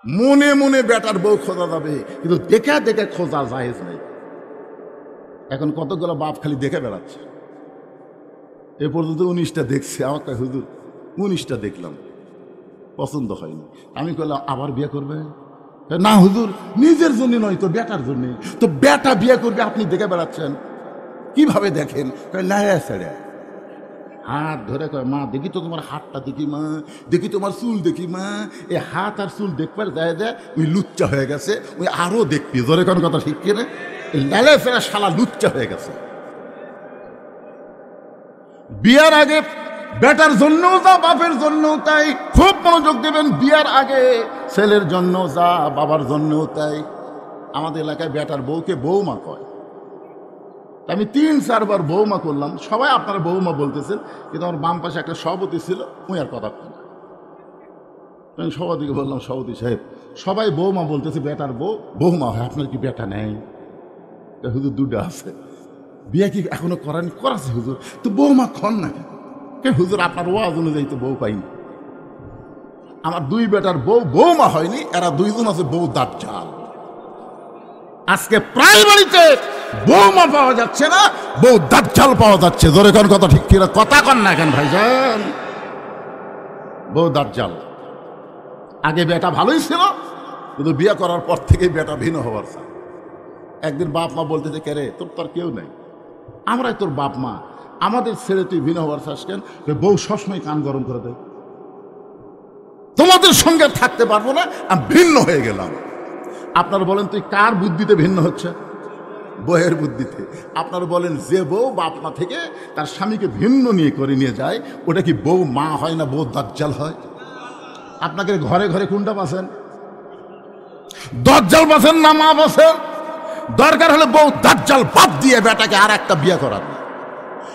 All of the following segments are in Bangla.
মনে মনে বেটার বউ খোঁজা যাবে, কিন্তু দেখে দেখে খোঁজা জায়েজ নেই। এখন কতগুলো বাপ খালি দেখে বেড়াচ্ছে। এ পর্যন্ত 19টা দেখছে। আমাকে হুজুর 19টা দেখলাম, পছন্দ হয়নি। আমি বললাম আবার বিয়ে করবে? না হুজুর, নিজের জন্য নয় তো বেটার জন্য। তো বেটা বিয়ে করবে, আপনি দেখে বেড়াচ্ছেন, কিভাবে দেখেন? লায়া ছেড়ে হাত ধরে কয়, মা দেখি তো তোমার হাতটা দেখি, মা দেখি তোমার চুল দেখি, মা। এই হাত আর চুল দেখবার যায় যায় ওই লুচ্চা হয়ে গেছে, ওই আরো দেখবি। ধরে কোন কথা ঠিক কিনা? লালে ফেরা শালা লুচ্চা হয়ে গেছে। বিয়ার আগে বেটার জন্যও যা, বাপের জন্যও তাই। খুব মনোযোগ দেবেন, বিয়ার আগে ছেলের জন্য যা, বাবার জন্যও তাই। আমাদের এলাকায় বেটার বউকে বৌমা কয়। আমি 3-4 বার বৌমা করলাম। সবাই আপনারা বৌমা বলতেছেন, কিন্তু আমার বাম পাশে একটা সভাপতি ছিল, ওই আর কথা না। আমি সভাপতিকে বললাম, সভাপতি সাহেব, সবাই বৌমা বলতেছে, বেটার বউ বৌমা হয়, আপনার কি বেটা নেই? হুজুর 2টা আছে। বিয়ে কি এখনো করানি? করাছে হুজুর। তো বৌমা খন না কে? হুজুর আপনার ওয়াজ অনুযায়ী তো বউ পাইনি। আমার 2 বেটার বউ বৌমা হয়নি, এরা 2জন আছে বউ দাজ্জাল। আজকে প্রায় বাড়িতে বৌমা পাওয়া যাচ্ছে না, বউ দাজ্জাল পাওয়া যাচ্ছে। জোরে কোন কথা ঠিক কিনা? কথা কন না কেন ভাইজান? বউ দাজ্জাল। আগে বেটা ভালোই ছিল, কিন্তু বিয়ে করার পর থেকে বেটা ভিন্ন হওয়ার চায়। একদিন বাপ মা বলতেছে, কে রে তোর তো আর কেউ নেই, আমরাই তোর বাপ মা, আমাদের ছেড়ে তুই ভিন্ন হওয়ার চাস কেন? বউ সবসময় কান গরম করে দেয়, তোমাদের সঙ্গে থাকতে পারবো না, আমি ভিন্ন হয়ে গেলাম। আপনারা বলেন তুই কার বুদ্ধিতে ভিন্ন হচ্ছে? বউয়ের বুদ্ধিতে। আপনারা বলেন যে বউ বাপ মা থেকে তার স্বামীকে ভিন্ন করে নিয়ে যায়, ওটা কি বউ মা হয় না বউ দাজ্জাল হয়? আপনাকে ঘরে ঘরে কোনটা পাচ্ছেন? দাজ্জাল পাচ্ছেন না মা পাচ্ছেন? দরকার হলে বউ দাজ্জাল বাদ দিয়ে বেটাকে আর একটা বিয়ে করার।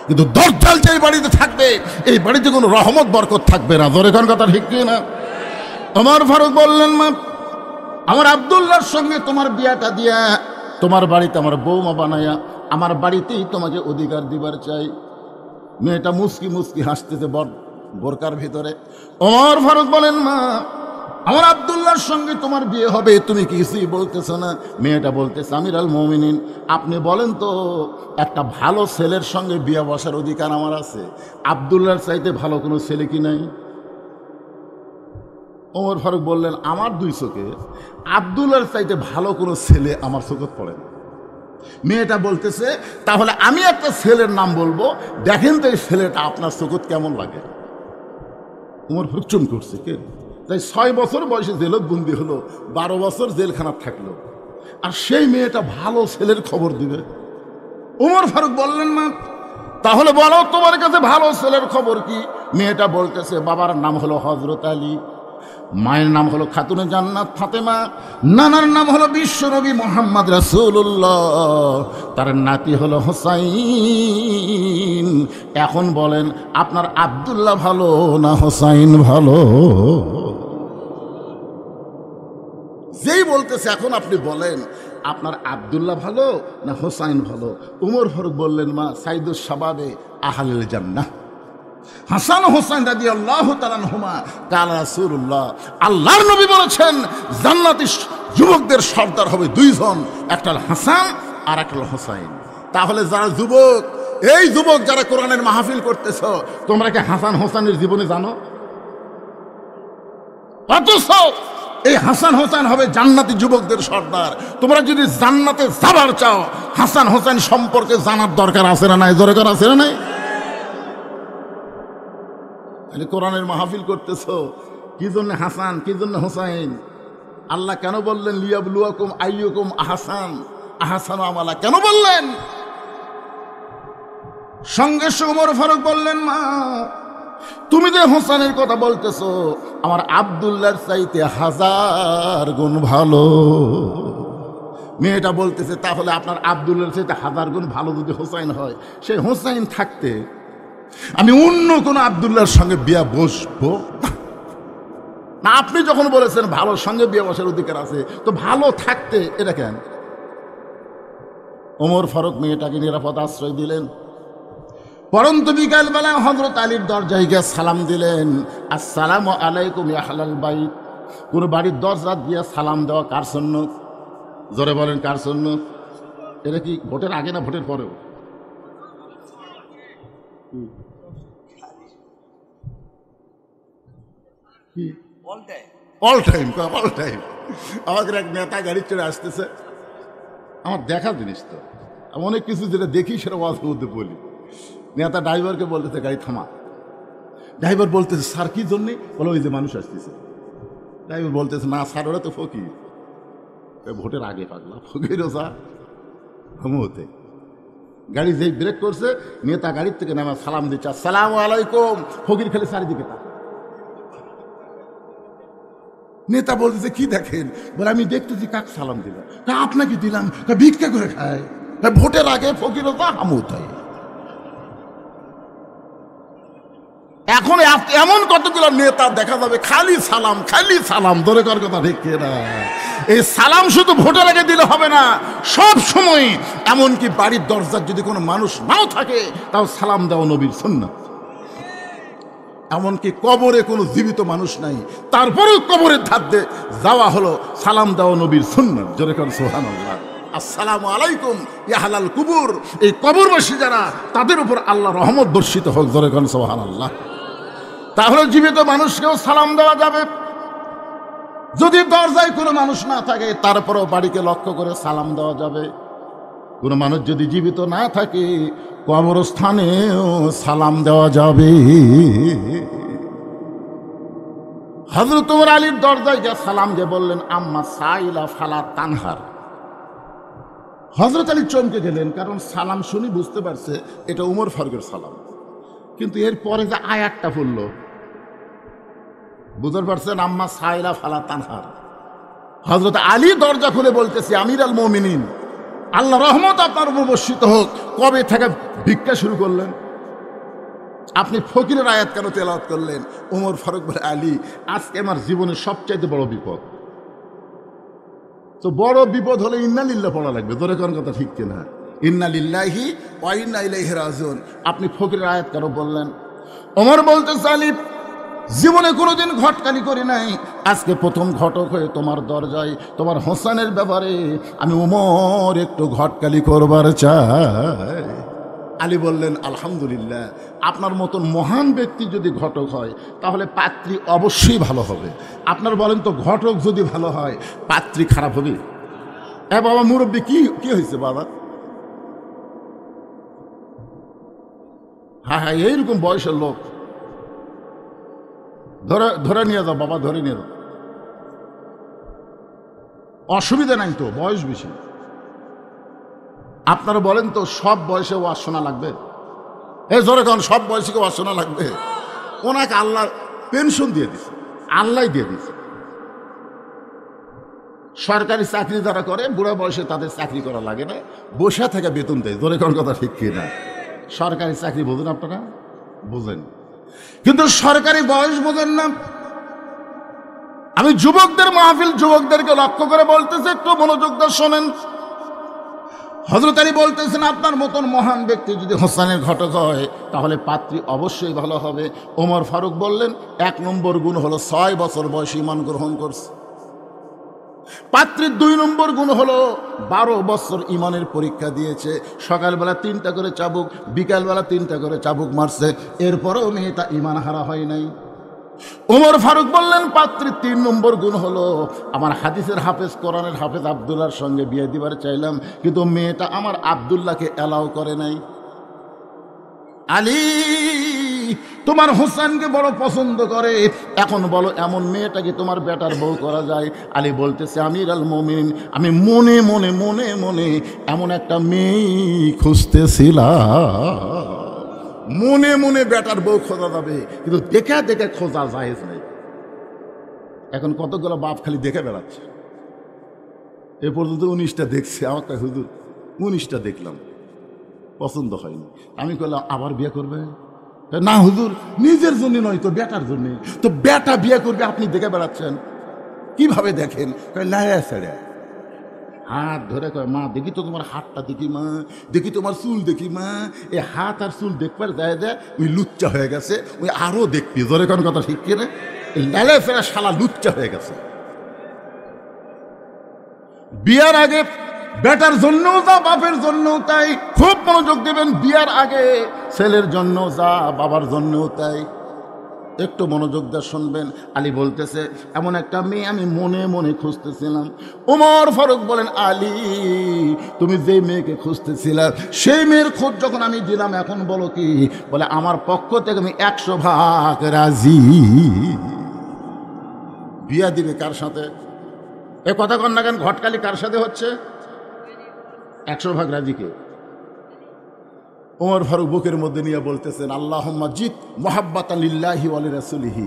কিন্তু দাজ্জাল যে বাড়িতে থাকবে, এই বাড়িতে কোনো রহমত বরকত থাকবে না। ধরে কোন কথা ঠিক না? ওমর ফারুক বললেন, মা আমার আব্দুল্লাহর সঙ্গে তোমার বিয়াটা দিয়া তোমার বাড়িতে আমার বৌমা বানায়া আমার বাড়িতেই তোমাকে অধিকার দিবার চাই। মেয়েটা মুস্কি মুস্কি হাসতেছে বোরকার ভিতরে। ওমর ফারুক বলেন, মা আমার আব্দুল্লাহর সঙ্গে তোমার বিয়ে হবে, তুমি কিছুই বলতেছো না। মেয়েটা বলতেছে, আমিরুল মুমিনিন আপনি বলেন তো, একটা ভালো ছেলের সঙ্গে বিয়ে বসার অধিকার আমার আছে, আব্দুল্লাহর চাইতে ভালো কোনো ছেলে কি নাই? ওমর ফারুক বললেন, আমার 2 চোখে আব্দুল্লাহর চাইতে ভালো কোনো ছেলে আমার চোখে পড়ে না। মেয়েটা বলতেছে, তাহলে আমি একটা ছেলের নাম বলবো, দেখেন তো এই ছেলেটা আপনার চোখে কেমন লাগে। ওমর ফারুক চুম করছে, কে? তাই 6 বছর বয়সে জেলত বন্দি হলো, 12 বছর জেলখানা থাকলো, আর সেই মেয়েটা ভালো ছেলের খবর দিবে। ওমর ফারুক বললেন, মা তাহলে বলো তোমার কাছে ভালো ছেলের খবর কি? মেয়েটা বলতেছে, বাবার নাম হলো হযরত আলী, মায়ের নাম হলো খাতুনে জান্নাত ফাতেমা, নানার নাম হলো বিশ্বনবী মুহাম্মদ রাসূলুল্লাহ, তার নাতি হলো হোসাইন। এখন বলেন আপনার আব্দুল্লাহ ভালো না হোসাইন ভালো? যেই বলতেছে এখন আপনি বলেন আপনার আব্দুল্লাহ ভালো না হোসাইন ভালো? উমর ফারুক বললেন, মা সাইদুস শাবাবে আহলুল জান্নাহ হাসান হোসেন রাদিয়াল্লাহু তাআলা আনহুমা কাল রাসূলুল্লাহ, আল্লাহর নবী বলেছেন জান্নাতি যুবকদের সর্দার হবে 2 জন, একটা হাসান আর একটা হোসাইন। তাহলে যারা যুবক, এই যুবক যারা কোরআনের মাহফিল করতেছ, তোমরা কি হাসান হোসেনের জীবনে জানো? অথচ এই হাসান হোসেন হবে জান্নাতি যুবকদের সর্দার। তোমরা যদি জান্নাতে যাবার চাও, হাসান হোসেন সম্পর্কে জানার দরকার আছে না নাই? দরকার আছে না নাই? কোরআনের মাহফিল করতেছ, কি জন্য হাসান, কি জন্য হোসাইন? আল্লাহ কেন বললেন লিয়াবলুয়াকুম আইয়ুকুম আহসানু আমালা? কেন বললেন? সঙ্গে ওমর ফারুক বললেন, মা তুমি যে হোসেনের কথা বলতেছো, আমার আব্দুল্লাহর চাইতে 1000 গুণ ভালো। মেয়েটা বলতেছে, তাহলে আপনার আব্দুল্লাহর চাইতে 1000 গুণ ভালো যদি হোসাইন হয়, সেই হোসাইন থাকতে আমি অন্য কোন আব্দুল্লাহর সঙ্গে বিয়া বসবো না। আপনি যখন বলেছেন ভালোর সঙ্গে বিয়ে বসার অধিকার আছে, তো ভালো থাকতে এটা কেন? ওমর ফারুক মেয়েটাকে নিরাপদ আশ্রয় দিলেন। পরন্তু বিকালবেলা হযরত আলীর দরজায় গিয়ে সালাম দিলেন, আসসালামু আলাইকুম ইয়া আহলাল বাইত। কোনো বাড়ির দরজা দিয়ে সালাম দেওয়া কার সুন্নত? জোরে বলেন কার সুন্নত? এটা কি ভোটের আগে না ভোটের পরেও? All time all time. আমাদের এক নেতা গাড়ি চড়ে আসতেছে, আমার দেখার জিনিস তো, আমি অনেক কিছু যেটা দেখি সেটা ওয়াজের মধ্যে বলি। নেতা ড্রাইভারকে বলতেছে গাড়ি থামা। ড্রাইভার বলতেছে স্যার কি জন্যে? বলো ওই যে মানুষ আসতেছে। ড্রাইভার বলতেছে না স্যার ওরা তো ফকির। ভোটের আগে পাগলা ফকিরও স্যার হতে। গাড়ি যেই ব্রেক করছে, নেতা গাড়ির থেকে নামা সালাম দিচ্ছে আসসালামু আলাইকুম। ফকির খালি চারিদিকে তা। নেতা বলতেছে কি দেখেন? বলে আমি দেখতেছি কাক সালাম দিলাম। আপনাকে দিলাম, ভিক্ষা করে খায়। ভোটের আগে ফকিরও তা হামুতাই। এখন এমন কতগুলো নেতা দেখা যাবে খালি সালাম ধরে কর কথা ঠিক না। এই সালাম শুধু ভোটের আগে দিলে হবে না, সব সময়। এমনকি বাড়ির দরজার যদি কোনো মানুষ নাও থাকে তাও সালাম দেওয়া নবীর সুন্নাত। এমনকি কবরে কোনো জীবিত মানুষ নাই, তারপরেও কবরের ধার দিয়ে যাওয়া হলো সালাম দেওয়া নবীর সুন্নাত। জোরে কর সুবহানাল্লাহ। আসসালামু আলাইকুম ইয়া আহলাল কুবুর। এই কবরবাসী যারা, তাদের উপর আল্লাহ রহমত বর্ষিত হোক। জোরে কর সুবহানাল্লাহ। তাহলে জীবিত মানুষকেও সালাম দেওয়া যাবে। যদি দরজায় কোনো মানুষ না থাকে তারপরেও বাড়িকে লক্ষ্য করে সালাম দেওয়া যাবে। কোনো মানুষ যদি জীবিত না থাকে কবরস্থানেও সালাম দেওয়া যাবে। হযরত ওমর আলীর দরজায় গিয়ে সালাম দিয়ে বললেন আম্মা সাইলা ফালা তানহার। হযরত আলী চমকে গেলেন, কারণ সালাম শুনি বুঝতে পারছে এটা উমর ফারুকের সালাম। কিন্তু এরপরে যে আয়াতটা পড়ল, বুঝতে পারছেন আম্মা সাইলা ফালা তানহার। হযরত আলী দরজা খুলে বলতেছে আমির আল মুমিনিন, আল্লাহ রহমত আপনার উপর বর্ষিত হোক। কবে থেকে ভিক্ষা শুরু করলেন? আপনি ফকিরের আয়াত কেন তেলাওয়াত করলেন? ওমর ফারুক বলে আলী, আজকে আমার জীবনের সবচাইতে বড় বিপদ। তো বড় বিপদ হলে ইন্না লিল্লাহ পড়া লাগবে। ধরে কোন কথা ঠিক কিনা? ইন্না লিল্লাহি ওয়া ইন্না ইলাইহি রাজিউন। আপনি ফকিরের আয়াত কেন বললেন? ওমর বলতেছে আলী, জীবনে কোনোদিন ঘটকালি করি নাই, আজকে প্রথম ঘটক হয়ে তোমার দরজায় তোমার হোসেনের ব্যাপারে আমি ওমর একটু ঘটকালি করবার চাই। আলী বললেন আলহামদুলিল্লাহ, আপনার মতন মহান ব্যক্তি যদি ঘটক হয় তাহলে পাত্রী অবশ্যই ভালো হবে। আপনার বলেন তো, ঘটক যদি ভালো হয় পাত্রী খারাপ হবে? বাবা মুরব্বী, কি হয়েছে বাবা? হ্যাঁ, এইরকম বয়সের লোক ধরে নিয়ে যাও বাবা, ধরে নিয়ে যাও, অসুবিধা নাই তো, বয়স বেশি। আপনারা বলেন তো, সব বয়সে ওয়াজ শোনা লাগবে? জোরে কারণ সব বয়সীকে ওয়াজ শোনা লাগবে? ওনাকে আল্লাহ পেনশন দিয়ে দিছে, আল্লাহ দিয়ে দিছে। সরকারি চাকরি যারা করে বুড়া বয়সে তাদের চাকরি করা লাগে না, বসে থেকে বেতন দেয়। জোরে কারণ কথা ঠিক কি না? সরকারি চাকরি বোঝেন আপনারা? বোঝেন, কিন্তু সরকারি বয়স বোঝেন না। আমি যুবকদের মাহফিল, যুবকদেরকে লক্ষ্য করে বলতেছি, একটু মনোযোগ দিয়ে শোনেন। হযরত আলী বলতেছেন আপনার মতন মহান ব্যক্তি যদি হোসেনের ঘটক হয় তাহলে পাত্রী অবশ্যই ভালো হবে। ওমর ফারুক বললেন 1 নম্বর গুণ হলো 6 বছর বয়সে ঈমান গ্রহণ করছে। পাত্রীর 2 নম্বর গুণ হলো 12 বছর ঈমানের পরীক্ষা দিয়েছে। সকালবেলা 3টা করে চাবুক, বিকালবেলা 3টা করে চাবুক মারছে, এরপরেও মেয়েটা ঈমান হারা হয় নাই। ওমর ফারুক বললেন পাত্রীর 3 নম্বর গুণ হলো আমার হাদিসের হাফেজ, কোরআনের হাফেজ আব্দুল্লাহর সঙ্গে বিয়ে দিবার চাইলাম, কিন্তু মেয়েটা আমার আব্দুল্লাহকে অ্যালাউ করে নাই। আলী তোমার হোসেনকে বড় পছন্দ করে, এখন বলো এমন মেয়েটাকে তোমার বেটার বউ করা যায়? আলী বলতেছে আমির আল মুমিনিন, আমি মনে মনে মনে মনে এমন একটা মেয়ে খুঁজতেছিলাম। মনে মনে বেটার বউ খোঁজা যাবে, কিন্তু দেখে দেখে খোঁজা জায়েজ নাই। এখন কতগুলো বাপ খালি দেখে বেড়াচ্ছে। এ পর্যন্ত 19টা দেখছে। আমার কাছে হুজুর 19টা দেখলাম, পছন্দ হয়নি। আমি কইলাম আবার বিয়ে করবে? না হুজুর, নিজের জন্য নয় তো বেটার জন্য। তো বেটা বিয়ে করবে, আপনি দেখে বেড়াচ্ছেন? কিভাবে দেখেন? লায়া ছেড়ে হাত ধরে কয় মা দেখি তো তোমার হাতটা দেখি, মা দেখি তোমার চুল দেখি, মা এই হাত আর চুল দেখবার যায় যায় ওই লুচ্চা হয়ে গেছে, ওই আরো দেখবি। ধরে কোন কথা ঠিক কিনা? লালে ফেরা শালা লুচ্চা হয়ে গেছে। বিয়ার আগে বেটার জন্যও যা বাপের জন্যও তাই। খুব মনোযোগ দেবেন, বিয়ার আগে ছেলের জন্য যা বাবার জন্যও তাই। একটু মনোযোগ দিয়ে শুনবেন। আলী বলতেছে, এমন একটা মেয়ে আমি মনে মনে খুঁজতেছিলাম। ওমর ফারুক বলেন, আলী তুমি যে মেয়েকে খুঁজতেছিলা সেই মেয়ের খোঁজ যখন আমি দিলাম, এখন বলো কি? বলে আমার পক্ষ থেকে আমি 100% রাজি। বিয়া দিবে কার সাথে? এ কথা কন না কেন? ঘটকালি কার সাথে হচ্ছে? 100% রাজি কে? ওমর ফারুক বুকের মধ্যে নিয়ে বলতেছেন, আল্লাহুম্মা জিদ মুহাব্বাতান লিল্লাহি ওয়া লিরাসূলিহি।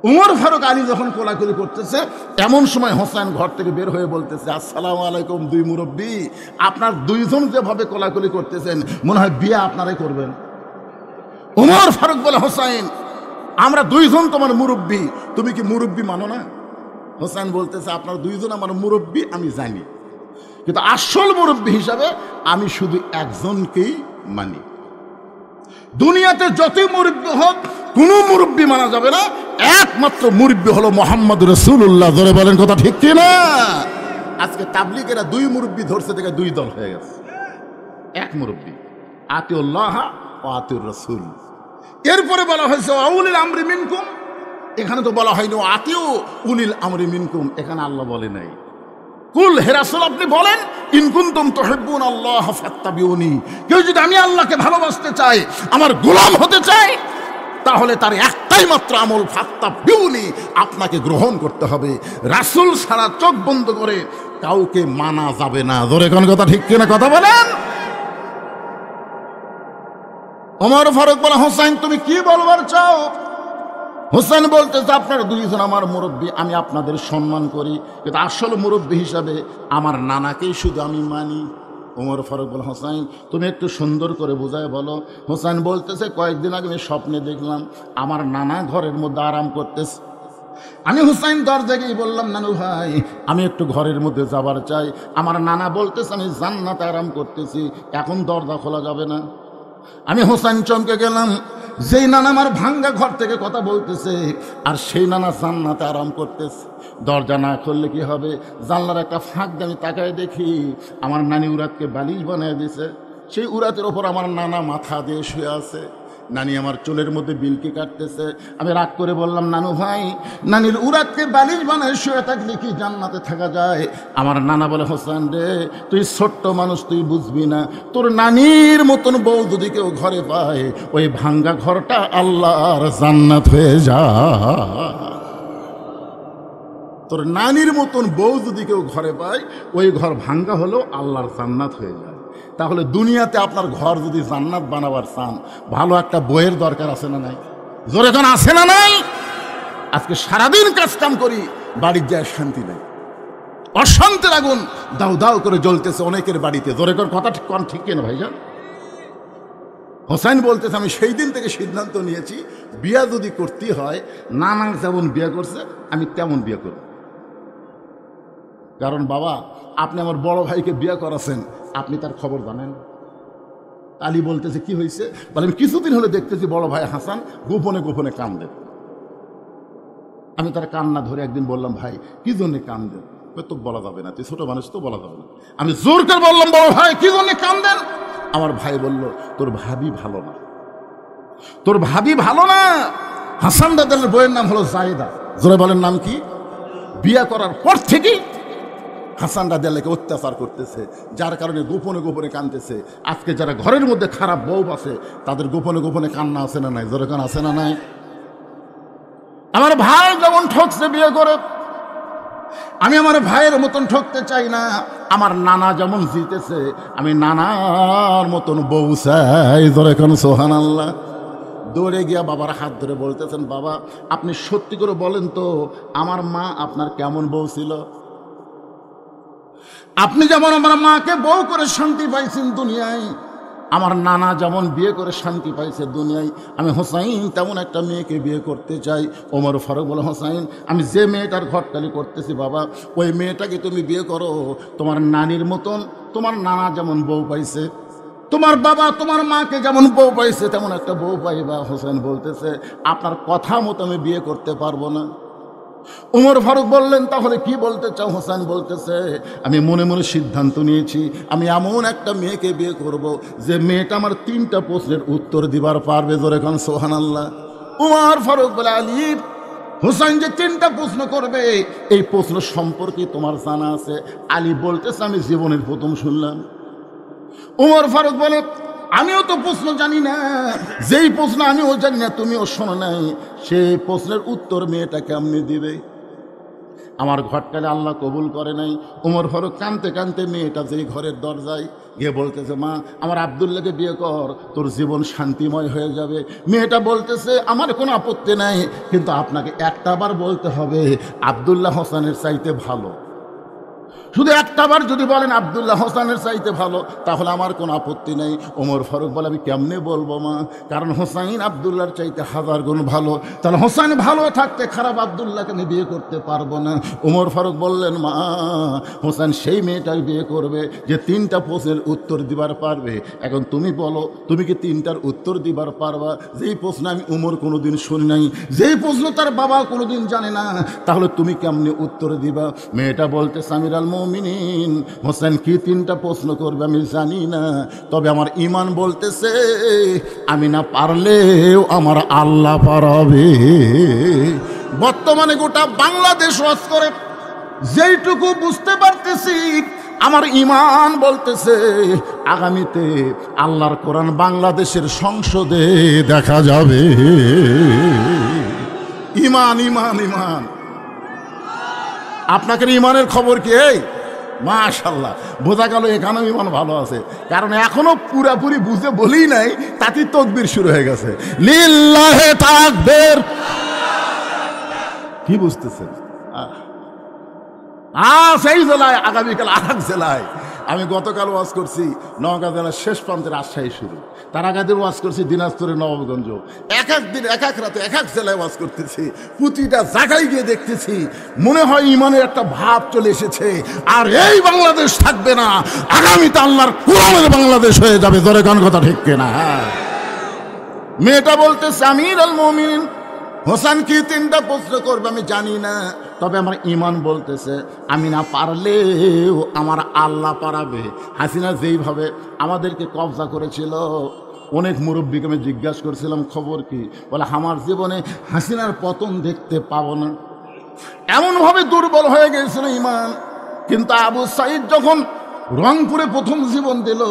ওমর ফারুক আলী যখন কোলাকুলি করতেছে, এমন সময় হোসেন ঘর থেকে বের হয়ে বলতেছে, আসসালামু আলাইকুম দুই মুরব্বী, আপনার দুইজন যেভাবে কোলাকুলি করতেছেন মনে হয় বিয়ে আপনারাই করবেন। ওমর ফারুক বলে, হোসেন আমরা দুইজন তোমার মুরব্বী, তুমি কি মুরব্বী মানো না? হোসেন বলতেছে, আপনার দুইজন আমার মুরব্বী আমি জানি, কিন্তু আসল মুরব্বী হিসাবে আমি শুধু একজনকেই মানি। দুনিয়াতে যতই মুরব্বী হোক কোনো মুরব্বী মানা যাবে না, একমাত্র মুরব্বী হলো মুহাম্মদ রাসূলুল্লাহ। জোরে বলেন কথা ঠিক কি না? আজকে তাবলীগেরা দুই মুরব্বী ধরছে থেকে দুই দল হয়ে গেছে। এক মুরব্বী, আতিউল্লাহ ওয়া আতিউর রাসূল। এরপরে বলা হয়েছে উলিল আমরি মিনকুম, এখানে তো বলা হয়নি আতিউ উলিল আমরি মিনকুম, এখানে আল্লাহ বলে নাই। কুল হে রাসূল আপনি বলেন, ইন কুনতুম তুহিব্বুন আল্লাহ ফাত্তাবিউনি, কেউ যদি আমি আল্লাহকে ভালোবাসতে চাই, আমার গোলাম হতে চাই, তাহলে তার একটাই মাত্র আমল, ফাত্তাবিউনি, আপনাকে গ্রহণ করতে হবে। রাসূল ছাড়া চোখ বন্ধ করে কাউকে মানা যাবে না। ধরে কোন কথা ঠিক কিনা কথা বলেন? ওমর ফারুক বলে, হোসেন তুমি কি বলবার চাও? হোসেন বলতেছে, আপনার দুইজন আমার মুরব্বী, আমি আপনাদের সম্মান করি, কিন্তু আসল মুরব্বী হিসাবে আমার নানাকেই শুধু আমি মানি। ওমর ফারুক বলে, হোসেন তুমি একটু সুন্দর করে বোঝায় বলো। হোসেন বলতেছে, কয়েকদিন আগে আমি স্বপ্নে দেখলাম আমার নানা ঘরের মধ্যে আরাম করতেছে। আমি হুসাইন দরজা গিয়ে বললাম, নানু ভাই আমি একটু ঘরের মধ্যে যাবার চাই। আমার নানা বলতেছে আমি জান্নাতে আরাম করতেছি, এখন দরজা খোলা যাবে না। আমি হোসেন চমকে গেলাম, যেই নানা আমার ভাঙ্গা ঘর থেকে কথা বলতেছে আর সেই নানা জান্নাতে আরাম করতেছে। দরজা না খুললে কি হবে? জানলার একটা ফাঁক দিয়ে আমি তাকায় দেখি আমার নানি উরাতকে বালিশ বানিয়ে দিয়েছে। সেই উরাতের ওপর আমার নানা মাথা দিয়ে শুয়ে আছে। নানি আমার চুলের মধ্যে বিলকি কাটতেছে। আমি রাগ করে বললাম, নানু ভাই নানির উরাতকে বালিশ বানায় শুয়ে থাকলে কি জান্নাতে থাকা যায়? আমার নানা বলে, হোসেন রে তুই ছোট্ট মানুষ, তুই বুঝবি না। তোর নানির মতন বউ যদি কেউ ঘরে পায়, ওই ভাঙ্গা ঘরটা আল্লাহর জান্নাত হয়ে যায়। তোর নানির মতন বউ যদি কেউ ঘরে পায়, ওই ঘর ভাঙ্গা হলেও আল্লাহর জান্নাত হয়ে যায়। তাহলে দুনিয়াতে আপনার ঘর যদি জান্নাত বানাবার চান, ভালো একটা বইয়ের দরকার আছে না নাই? জোরে কোন আছে না নাই? আজকে সারাদিন কাজ কাম করি, বাড়ির যায় শান্তি নাই, অশান্তির আগুন দাউ দাউ করে জ্বলতেছে অনেকের বাড়িতে। জোরে কোন কথা ঠিক কোন ঠিক কেন ভাইজান? হোসেন বলতেছে, আমি সেই দিন থেকে সিদ্ধান্ত নিয়েছি, বিয়া যদি করতে হয় নানা যেমন বিয়ে করছে আমি তেমন বিয়ে করব। কারণ বাবা আপনি আমার বড় ভাইকে বিয়ে করাছেন, আপনি তার খবর জানেন। আলী বলতেছে, কি হয়েছে? বলে, আমি কিছুদিন হলে দেখতেছি বড় ভাই হাসান গোপনে গোপনে কান্দে। আমি তার কান্না ধরে একদিন বললাম, ভাই কি জন্য কান্দেন? তো বলা যাবে না, তুই ছোট মানুষ, তো বলা যাবে না। আমি জোর করে বললাম, বড় ভাই কি জন্য কান্দেন? আমার ভাই বলল, তোর ভাবি ভালো না, তোর ভাবি ভালো না। হাসান দাদার বইয়ের নাম হলো জায়েদা। জোরে বলেন নাম কি? বিয়া করার পর থেকে হাসান রাদিয়াল্লাহকে অত্যাচার করতেছে, যার কারণে গোপনে গোপনে কাঁদতেছে। আজকে যারা ঘরের মধ্যে খারাপ বউ আছে তাদের গোপনে গোপনে কান্না আছে না নাই? জোরে কান আছে না নাই? আমার ভাই যেমন ঠকছে বিয়ে করে, আমি আমার ভাইয়ের মতন ঠকতে চাই না। আমার নানা যেমন জিতেছে, আমি নানার মতন বউ চাই। জোরে কান সুবহানাল্লাহ। দৌড়ে গিয়া বাবার হাত ধরে বলতেছেন, বাবা আপনি সত্যি করে বলেন তো আমার মা আপনার কেমন বউ ছিল? আপনি যেমন আমার মাকে বউ করে শান্তি পাইছেন দুনিয়ায়, আমার নানা যেমন বিয়ে করে শান্তি পাইছে দুনিয়ায়, আমি হোসাইন তেমন একটা মেয়েকে বিয়ে করতে চাই। ওমর ফারুক বলে, হোসাইন আমি যে মেয়েটার ঘটকালি করতেছি বাবা, ওই মেয়েটাকে তুমি বিয়ে করো। তোমার নানির মতন তোমার নানা যেমন বউ পাইছে, তোমার বাবা তোমার মাকে যেমন বউ পাইছে তেমন একটা বউ পাইবা। হোসেন বলতেছে, আপনার কথা মতো আমি বিয়ে করতে পারবো না। উমর ফারুক বললেন, তাহলে কি বলতে চাও? হোসেন বলতেছে, আমি মনে মনে সিদ্ধান্ত নিয়েছি, আমি এমন একটা মেয়েকে বিয়ে করব যে মেয়েটা আমার 3টা প্রশ্নের উত্তর দিবার পারবে। জোরে খান সুবহানাল্লাহ। উমর ফারুক বলে, আলী, হোসেন যে 3টা প্রশ্ন করবে এই প্রশ্ন সম্পর্কে তোমার জানা আছে? আলী বলতেছে, আমি জীবনের প্রথম শুনলাম। উমর ফারুক বলে, আমিও তো প্রশ্ন জানি না, যেই প্রশ্ন আমিও জানি না তুমিও শোনো নাই, সেই প্রশ্নের উত্তর মেয়েটা কেমনি দিবে? আমার ঘটকালে আল্লাহ কবুল করে নাই। উমর ফারুক কানতে কানতে মেয়েটা যেই ঘরের দরজায় গিয়ে বলতেছে, মা, আমার আব্দুল্লাহকে বিয়ে কর, তোর জীবন শান্তিময় হয়ে যাবে। মেয়েটা বলতেছে, আমার কোনো আপত্তি নাই, কিন্তু আপনাকে একটা বার বলতে হবে আব্দুল্লাহ হোসেনের চাইতে ভালো। শুধু একটাবার যদি বলেন আব্দুল্লাহ হোসেনের চাইতে ভালো, তাহলে আমার কোনো আপত্তি নেই। ওমর ফারুক বলে, আমি কেমনে বলবো মা, কারণ হোসাইন আব্দুল্লাহর চাইতে 1000 গুণ ভালো, তাহলে হোসাইন ভালো থাকতে খারাপ আব্দুল্লাহকে আমি বিয়ে করতে পারবো না। ওমর ফারুক বললেন, মা, হোসেন সেই মেয়েটাই বিয়ে করবে যে 3টা প্রশ্নের উত্তর দিবার পারবে। এখন তুমি বলো, তুমি কি 3টার উত্তর দিবার পারবা? যেই প্রশ্ন আমি উমর কোনোদিন শুনি নাই, যেই প্রশ্ন তার বাবা কোনোদিন জানে না, তাহলে তুমি কেমনে উত্তর দিবা? মেয়েটা বলতে, আমিরুল মুমিনিন, হোসেন কি 3টা প্রশ্ন করবে আমি জানি না, তবে আমার ঈমান বলতেছে আমি না পারলেও আমার আল্লাহ পারাবে। বর্তমানে গোটা বাংলাদেশ ওয়াজ করে, যেইটুকু বুঝতে পারতেছি আমার ঈমান বলতেছে আগামীতে আল্লাহর কোরআন বাংলাদেশের সংসদে দেখা যাবে। ঈমান, ঈমান, ঈমান। আপনাদের ঈমানের খবর কি? এই মাশাআল্লাহ, বোঝা গেল এখানেও ঈমান ভালো আছে, কারণ এখনো পুরাপুরি বুঝে বলেই নাই, তাতেই তাকবীর শুরু হয়ে গেছে। লিল্লাহে তাকবীর। কি বুঝতেছেন? সেই জেলায় আগামীকাল আরেক জেলায়। আমি গতকাল ওয়াজ করছি নওগাঁ জেলার শেষ প্রান্তের রাজশাহী শুরু, তার আগে দিন ওয়াজ করছি দিনাজপুরের নবাবগঞ্জ। এক এক দিন এক এক রাতে এক এক জেলায় ওয়াজ করতেছি, প্রতিটা জায়গায় গিয়ে দেখতেছি মনে হয় ঈমানের একটা ভাব চলে এসেছে। আর এই বাংলাদেশ থাকবে না, আগামীতে আল্লাহর কোরআনের বাংলাদেশ হয়ে যাবে। জোরে কোন কথা ঠিক কিনা? মেয়েটা বলতেছে, আমিরুল মুমিনিন, হোসেন কি 3টা প্রশ্ন করবে আমি জানি না, তবে আমার ঈমান বলতেছে আমি না পারলেও আমার আল্লাহ পারাবে। হাসিনা যেইভাবে আমাদেরকে কবজা করেছিল, অনেক মুরব্বীকে আমি জিজ্ঞাসা করছিলাম খবর কি, বলে আমার জীবনে হাসিনার পতন দেখতে পাবো না, এমনভাবে দুর্বল হয়ে গিয়েছিল ঈমান। কিন্তু আবু সাঈদ যখন রংপুরে প্রথম জীবন দিল,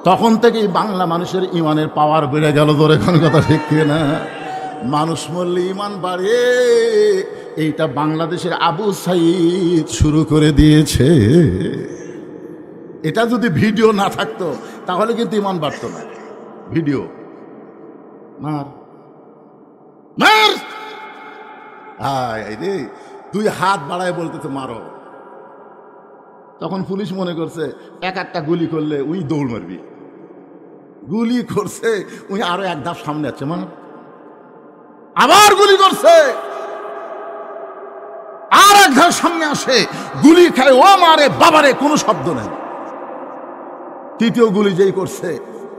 তখন থেকেই বাংলা মানুষের ঈমানের পাওয়ার বেড়ে গেল। ধরে কোন কথা ঠিক কিনা? মানুষ মরলে ঈমান বাড়ে, এইটা বাংলাদেশের আবু সাঈদ শুরু করে দিয়েছে। এটা যদি ভিডিও না থাকতো তাহলে কিন্তু ঈমান বাড়তো না। ভিডিও মার মার, আয় রে, 2 হাত বাড়ায় বলতেছে মারো। তখন পুলিশ মনে করছে একটা গুলি করলে উই দৌড় মারবি, গুলি করছে উই আরো 1 ধাপ সামনে আছে, মার। আবার গুলি করছে, আর 1 ধাপ সামনে আসে, গুলি খায়, ও মারে বাবারে, কোনো শব্দ নেই। 3য় গুলি যেই করছে,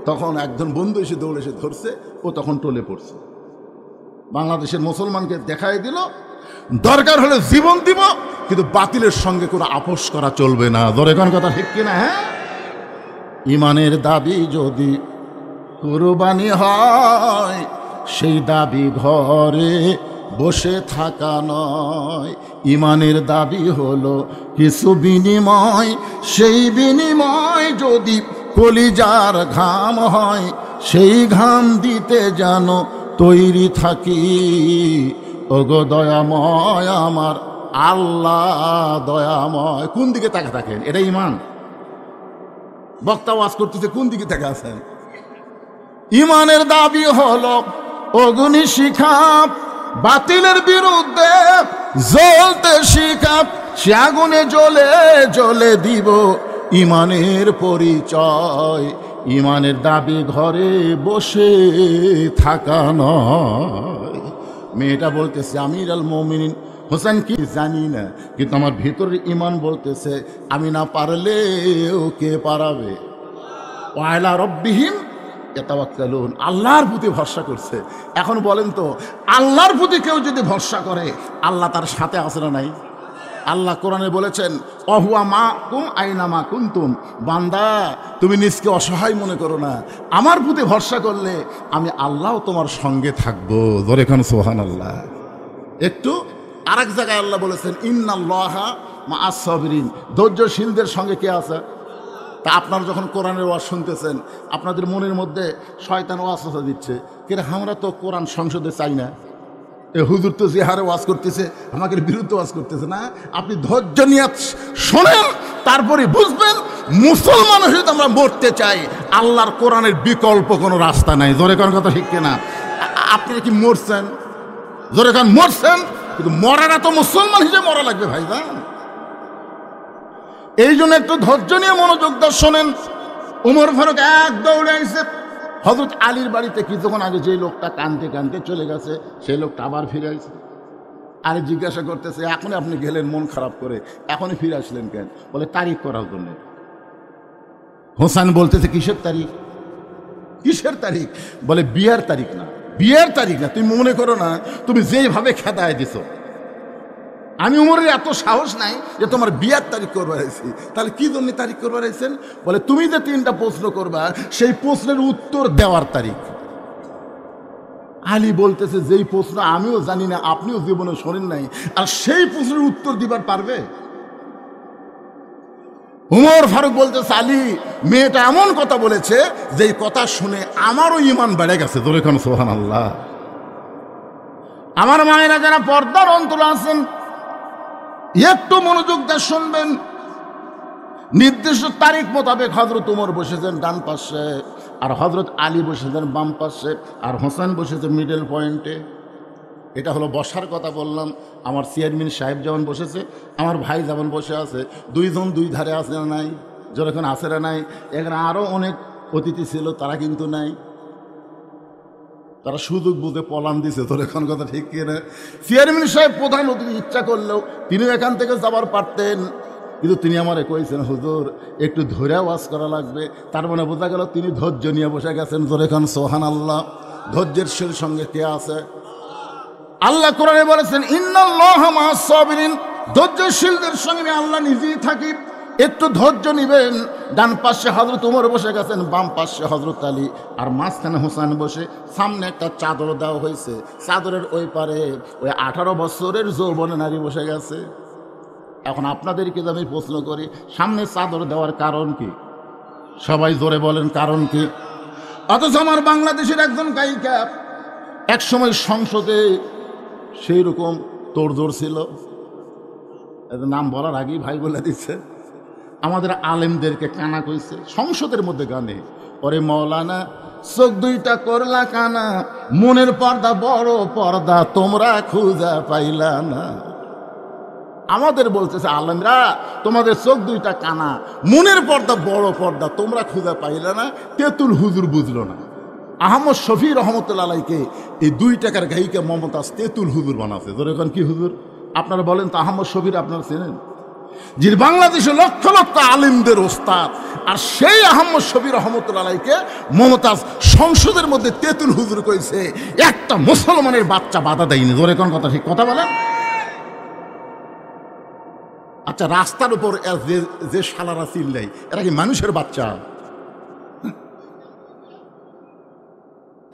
তখন একজন বন্ধু এসে দৌড়ে এসে ধরছে, ও তখন টলে পড়ছে। বাংলাদেশের মুসলমানকে দেখাই দিল, দরকার হলে জীবন দিব, কিন্তু বাতিলের সঙ্গে কোনো আপোষ করা চলবে না। ধরে কোন কথা ঠিক কিনা? হ্যাঁ, ঈমানের দাবি যদি কুরবানি হয়, সেই দাবি ঘরে বসে থাকা নয়। ঈমানের দাবি হলো কিছু বিনিময়, সেই বিনিময় যদি কলিজার ঘাম হয়, সেই ঘাম দিতে যেন তৈরি থাকি। ওগো দয়াময় আমার আল্লাহ দয়াময়। কোন দিকে তাকা থাকেন? এটা ঈমান। বক্তা ওয়াজ করতেছে, কোন দিকে তাকা আছেন? ঈমানের দাবি হলো অগ্নি শিখা, বাতিলের বিরুদ্ধে জ্বলতে শিখা, সে আগুনে জ্বলে জ্বলে দিব ঈমানের পরিচয়। ঈমানের দাবি ঘরে বসে থাকা নয়। মেয়েটা বলতেছে, আমিরুল মুমিনিন, হোসেন কি জানি না, কিন্তু আমার ভিতরের ঈমান বলতেছে আমি না পারলেও কে পারাবে? ওয়ালা রব্বিহিম ইয়াতাওয়াক্কালুন, আল্লাহর প্রতি ভরসা করছে। এখন বলেন তো, আল্লাহর প্রতি কেউ যদি ভরসা করে, আল্লাহ তার সাথে আছে না নাই? আল্লাহ কোরআনে বলেছেন, অহুয়া মা কুম আইনা মা কুনতুম, বান্দা তুমি নিজকে অসহায় মনে করো না, আমার প্রতি ভরসা করলে আমি আল্লাহ তোমার সঙ্গে থাকবো। জোরে খান সুবহানাল্লাহ। একটু আরেক জায়গায় আল্লাহ বলেছেন, ইন্নাল্লাহা মা'আস সাবিরিন, ধৈর্যশীলদের সঙ্গে কে আছে? তা আপনারা যখন কোরআনের ওয়াজ শুনতেছেন, আপনাদের মনের মধ্যে শয়তান ওয়াসওয়াসা দিচ্ছে, কিন্তু আমরা তো কোরআন সংসদে চাই না, এ হুজুর তো যে হারে ওয়াজ করতেছে আমাকে বিরুদ্ধে ওয়াজ করতেছে না। আপনি ধৈর্য নিয়ে শোনেন, তারপরে বুঝবেন মুসলমান হয়ে আমরা মরতে চাই, আল্লাহর কোরআনের বিকল্প কোনো রাস্তা নাই। জোরে কোন কথা ঠিক কিনা? আপনারা কি মরছেন? জোরে কান মরছেন, কিন্তু মরাটা তো মুসলমান হিসেবে মরা লাগবে ভাইজান। এই জন্য একটু ধৈর্য নিয়ে মনোযোগ দিয়ে শোনেন। উমর ফারুক এক দৌড়ে আইছে হযরত আলীর বাড়িতে। কিছুক্ষণ আগে যে লোকটা কানতে কানতে চলে গেছে, সেই লোকটা আবার ফিরে আসছে। আলী জিজ্ঞাসা করতেছে, এখনই আপনি গেলেন মন খারাপ করে, এখনই ফিরে আসলেন কেন? বলে তারিখ করার জন্য। হোসেন বলতেছে, কিসের তারিখ? কিসের তারিখ? বলে বিয়ের তারিখ না, বিয়ের তারিখ না। তুমি মনে করো না তুমি যেভাবে খেদায় দিছো, আমি উমরের এত সাহস নাই যে তোমার বিয়ার তারিখ করবার আইছি। তাহলে কি জন্য তারিখ করবার আইছেন? বলে তুমি যে 3টা প্রশ্ন করবা, সেই প্রশ্নের উত্তর দেওয়ার তারিখ। আলী বলতেছে, যেই প্রশ্ন আমিও জানি না, আপনিও জীবনে শোনেন নাই, আর সেই প্রশ্নের উত্তর দিবার পারবে? উমর ফারুক বলতেছে, আলী মেয়েটা এমন কথা বলেছে যেই কথা শুনে আমারও ঈমান বেড়ে গেছে। জোরে খান সুবহানাল্লাহ। আমার মায়েরা যারা পর্দার অন্তরে আছেন, একটু মনোযোগ দিয়ে শুনবেন। নির্দিষ্ট তারিখ মোতাবেক হযরত উমর বসেছেন ডান পাশে, আর হযরত আলী বসেছেন বাম পাশে, আর হোসেন বসেছে মিডল পয়েন্টে। এটা হলো বসার কথা বললাম। আমার চেয়ারম্যান সাহেব যেমন বসেছে, আমার ভাই যেমন বসে আছে, দুইজন দুই ধারে আছে না নাই? যখন আছে না নাই? এখানে আরও অনেক অতিথি ছিল, তারা কিন্তু নাই। তারা সুযোগ বুঝে পলান দিছে। তোর এখন কথা ঠিক কিনা? চেয়ারম্যান সাহেব প্রধান অতিথি, ইচ্ছা করলেও তিনি এখান থেকে যাবার পারতেন, কিন্তু তিনি আমারে কইছেন, হুজুর একটু ধৈর্য ওয়াজ করা লাগবে। তার মানে বোঝা গেল তিনি ধৈর্য নিয়ে বসে গেছেন। জোরে খান সুবহানাল্লাহ। ধৈর্যের সঙ্গে কে আছে? আল্লাহ কোরআনে বলেছেন, ইন্নাল্লাহা মা'আস সাবিরিন, ধৈর্যশীলদের সঙ্গে আল্লাহ নিজেই থাকি। একটু ধৈর্য নিবেন। ডান পাশে হযরত উমর বসে গেছেন, বাম পাশে হযরত আলী, আর মাঝখানে হোসেন বসে। সামনে একটা চাদর দেওয়া হয়েছে, চাদরের ওই পারে ওই 18 বছরের যৌবনে নারী বসে গেছে। এখন আপনাদেরকে আমি প্রশ্ন করি, সামনে চাদর দেওয়ার কারণ কি? সবাই জোরে বলেন, কারণ কি? অথচ আমার বাংলাদেশের একজন গায়িকা এক সময় সংসদে সেই রকম তোড়জোড় ছিল, নাম বলার আগেই ভাই বলে দিচ্ছে, আমাদের আলেমদেরকে কানা কইছে সংসদের মধ্যে গানে, ওরে মৌলানা চোখ দুইটা করলা কানা, মনের পর্দা বড় পর্দা তোমরা খুঁজা পাইলা না। আমাদের বলতেছে আলেমরা, তোমাদের চোখ দুইটা কানা, মনের পর্দা বড় পর্দা তোমরা খুঁজা পাইলা না। তেঁতুল হুজুর বুঝলো না। আহমদ শফি রহমতুল্লাহ আলাইকে এই 2 টাকার গায়িকা মমতাজ তেঁতুল হুজুর বানাচ্ছে। ধরে এখন কি হুজুর? আপনারা বলেন তো, আহমদ শফির আপনারা চেনেন? যে বাংলাদেশে লক্ষ লক্ষ আলিমদের ওস্তাদ, আর সেই আহমদ শফি রহমতুল্লাহ আলাইকে মমতাজ সংসদের মধ্যে তেঁতুল হুজুর কইছে। একটা মুসলমানের বাচ্চা বাধা দেয়নি। ধরে কোন কথা ঠিক কথা বলেন? আচ্ছা, রাস্তার উপর যে শালারা চিল্লাই, এরা কি মানুষের বাচ্চা?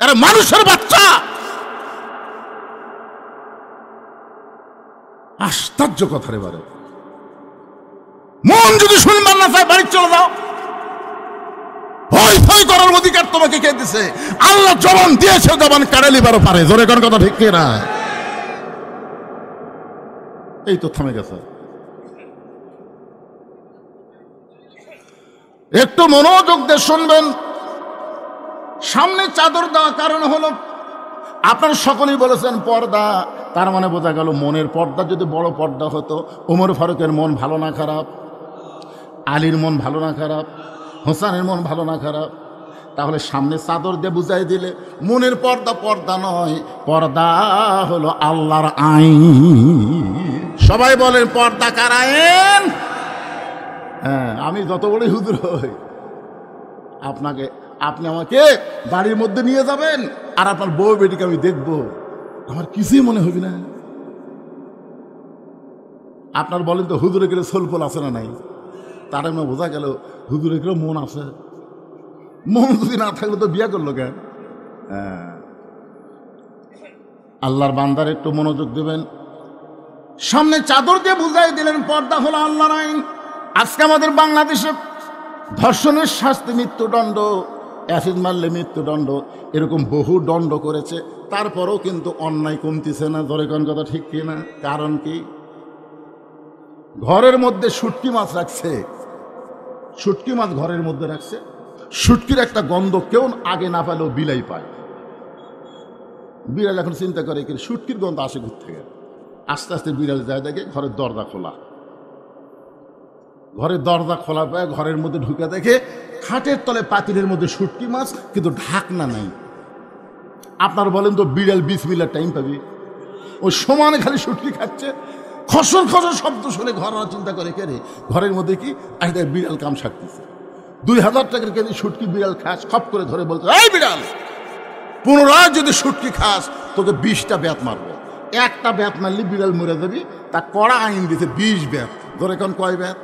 এরা মানুষের বাচ্চা? আশ্চর্য কথা রে বারে। মন যদি শুনবার না চায় বাড়ি চলে যাও। হই হই করার অধিকার তোমাকে কে দিছে? আল্লাহ জবান দিয়েছে, জবান কাড়ে লিবারও পারে। জোরে কোন কথা ঠিক কিনা? এই তো থামে গেছে। একটু মনোযোগ দিয়ে শুনবেন। সামনে চাদর দেওয়া কারণ হলো, আপনারা সকলেই বলেছেন পর্দা, তার মানে বোঝা গেল মনের পর্দা যদি বড় পর্দা হতো, ওমর ফারুকের মন ভালো না খারাপ, আলীর মন ভালো না খারাপ, হোসেনের মন ভালো না খারাপ, তাহলে সামনে চাদর দিয়ে বুঝাই দিলে মনের পর্দা পর্দা নয়, পর্দা হলো আল্লাহর আইন। সবাই বলেন পর্দা কার আইন? হ্যাঁ, আমি যত বড়ই হুজুর হই, আপনাকে আপনি আমাকে বাড়ির মধ্যে নিয়ে যাবেন আর আপনার বউ বেটিকে আমি দেখব, আমার কিছুই মনে হবে না। আপনার বলেন তো হুজুরে গেলে সোলফল আছে না নাই? তার এমন বোঝা গেল হুজুরে গেলে মন আছে। মন যদি না থাকলে তো বিয়া করলো কেন? আল্লাহর বান্দার একটু মনোযোগ দেবেন। সামনে চাদর দিয়ে বুঝাই দিলেন পর্দা হলো আল্লাহর আইন। আজকে আমাদের বাংলাদেশে ধর্ষণের শাস্তি মৃত্যুদণ্ড, অ্যাসিড মারলে মৃত্যুদণ্ড, এরকম বহু দণ্ড করেছে, তারপরেও কিন্তু অন্যায় কমতিছে না। ধরে কোন কথা ঠিক কিনা? কারণ কি? ঘরের মধ্যে শুটকি মাছ রাখছে, শুটকি মাছ ঘরের মধ্যে রাখছে, শুটকির একটা গন্ধ কেউ আগে না পেলেও বিলাই পায়। বিড়াল এখন চিন্তা করে কি শুটকির গন্ধ আসে ঘুর থেকে। আস্তে আস্তে বিড়াল যায়, দেখে ঘরের দরজা খোলা, ঘরের দরজা খোলা পায়, ঘরের মধ্যে ঢুকে দেখে খাটের তলে পাতিলের মধ্যে শুটকি মাছ, কিন্তু ঢাকনা নাই। আপনার বলেন তো বিড়াল 20 মিনিট টাইম পাবি? ওই সমানে খালি শুটকি খাচ্ছে, খসর খসর শব্দ শুনে ঘর চিন্তা করে কে রে ঘরের মধ্যে কি একটা বিড়াল কাম সারতেছে। 2000 টাকার কেজি শুটকি বিড়াল খাস, খপ করে ধরে বলছে, এই বিড়াল, পুনরায় যদি শুটকি খাস তোকে 20টা ব্যাত মারবো। একটা ব্যাত মারলি বিড়াল মরে যাবি। তা কড়া আইন দিছে 20 ব্যাত। ধরে এখন কয় ব্যাত?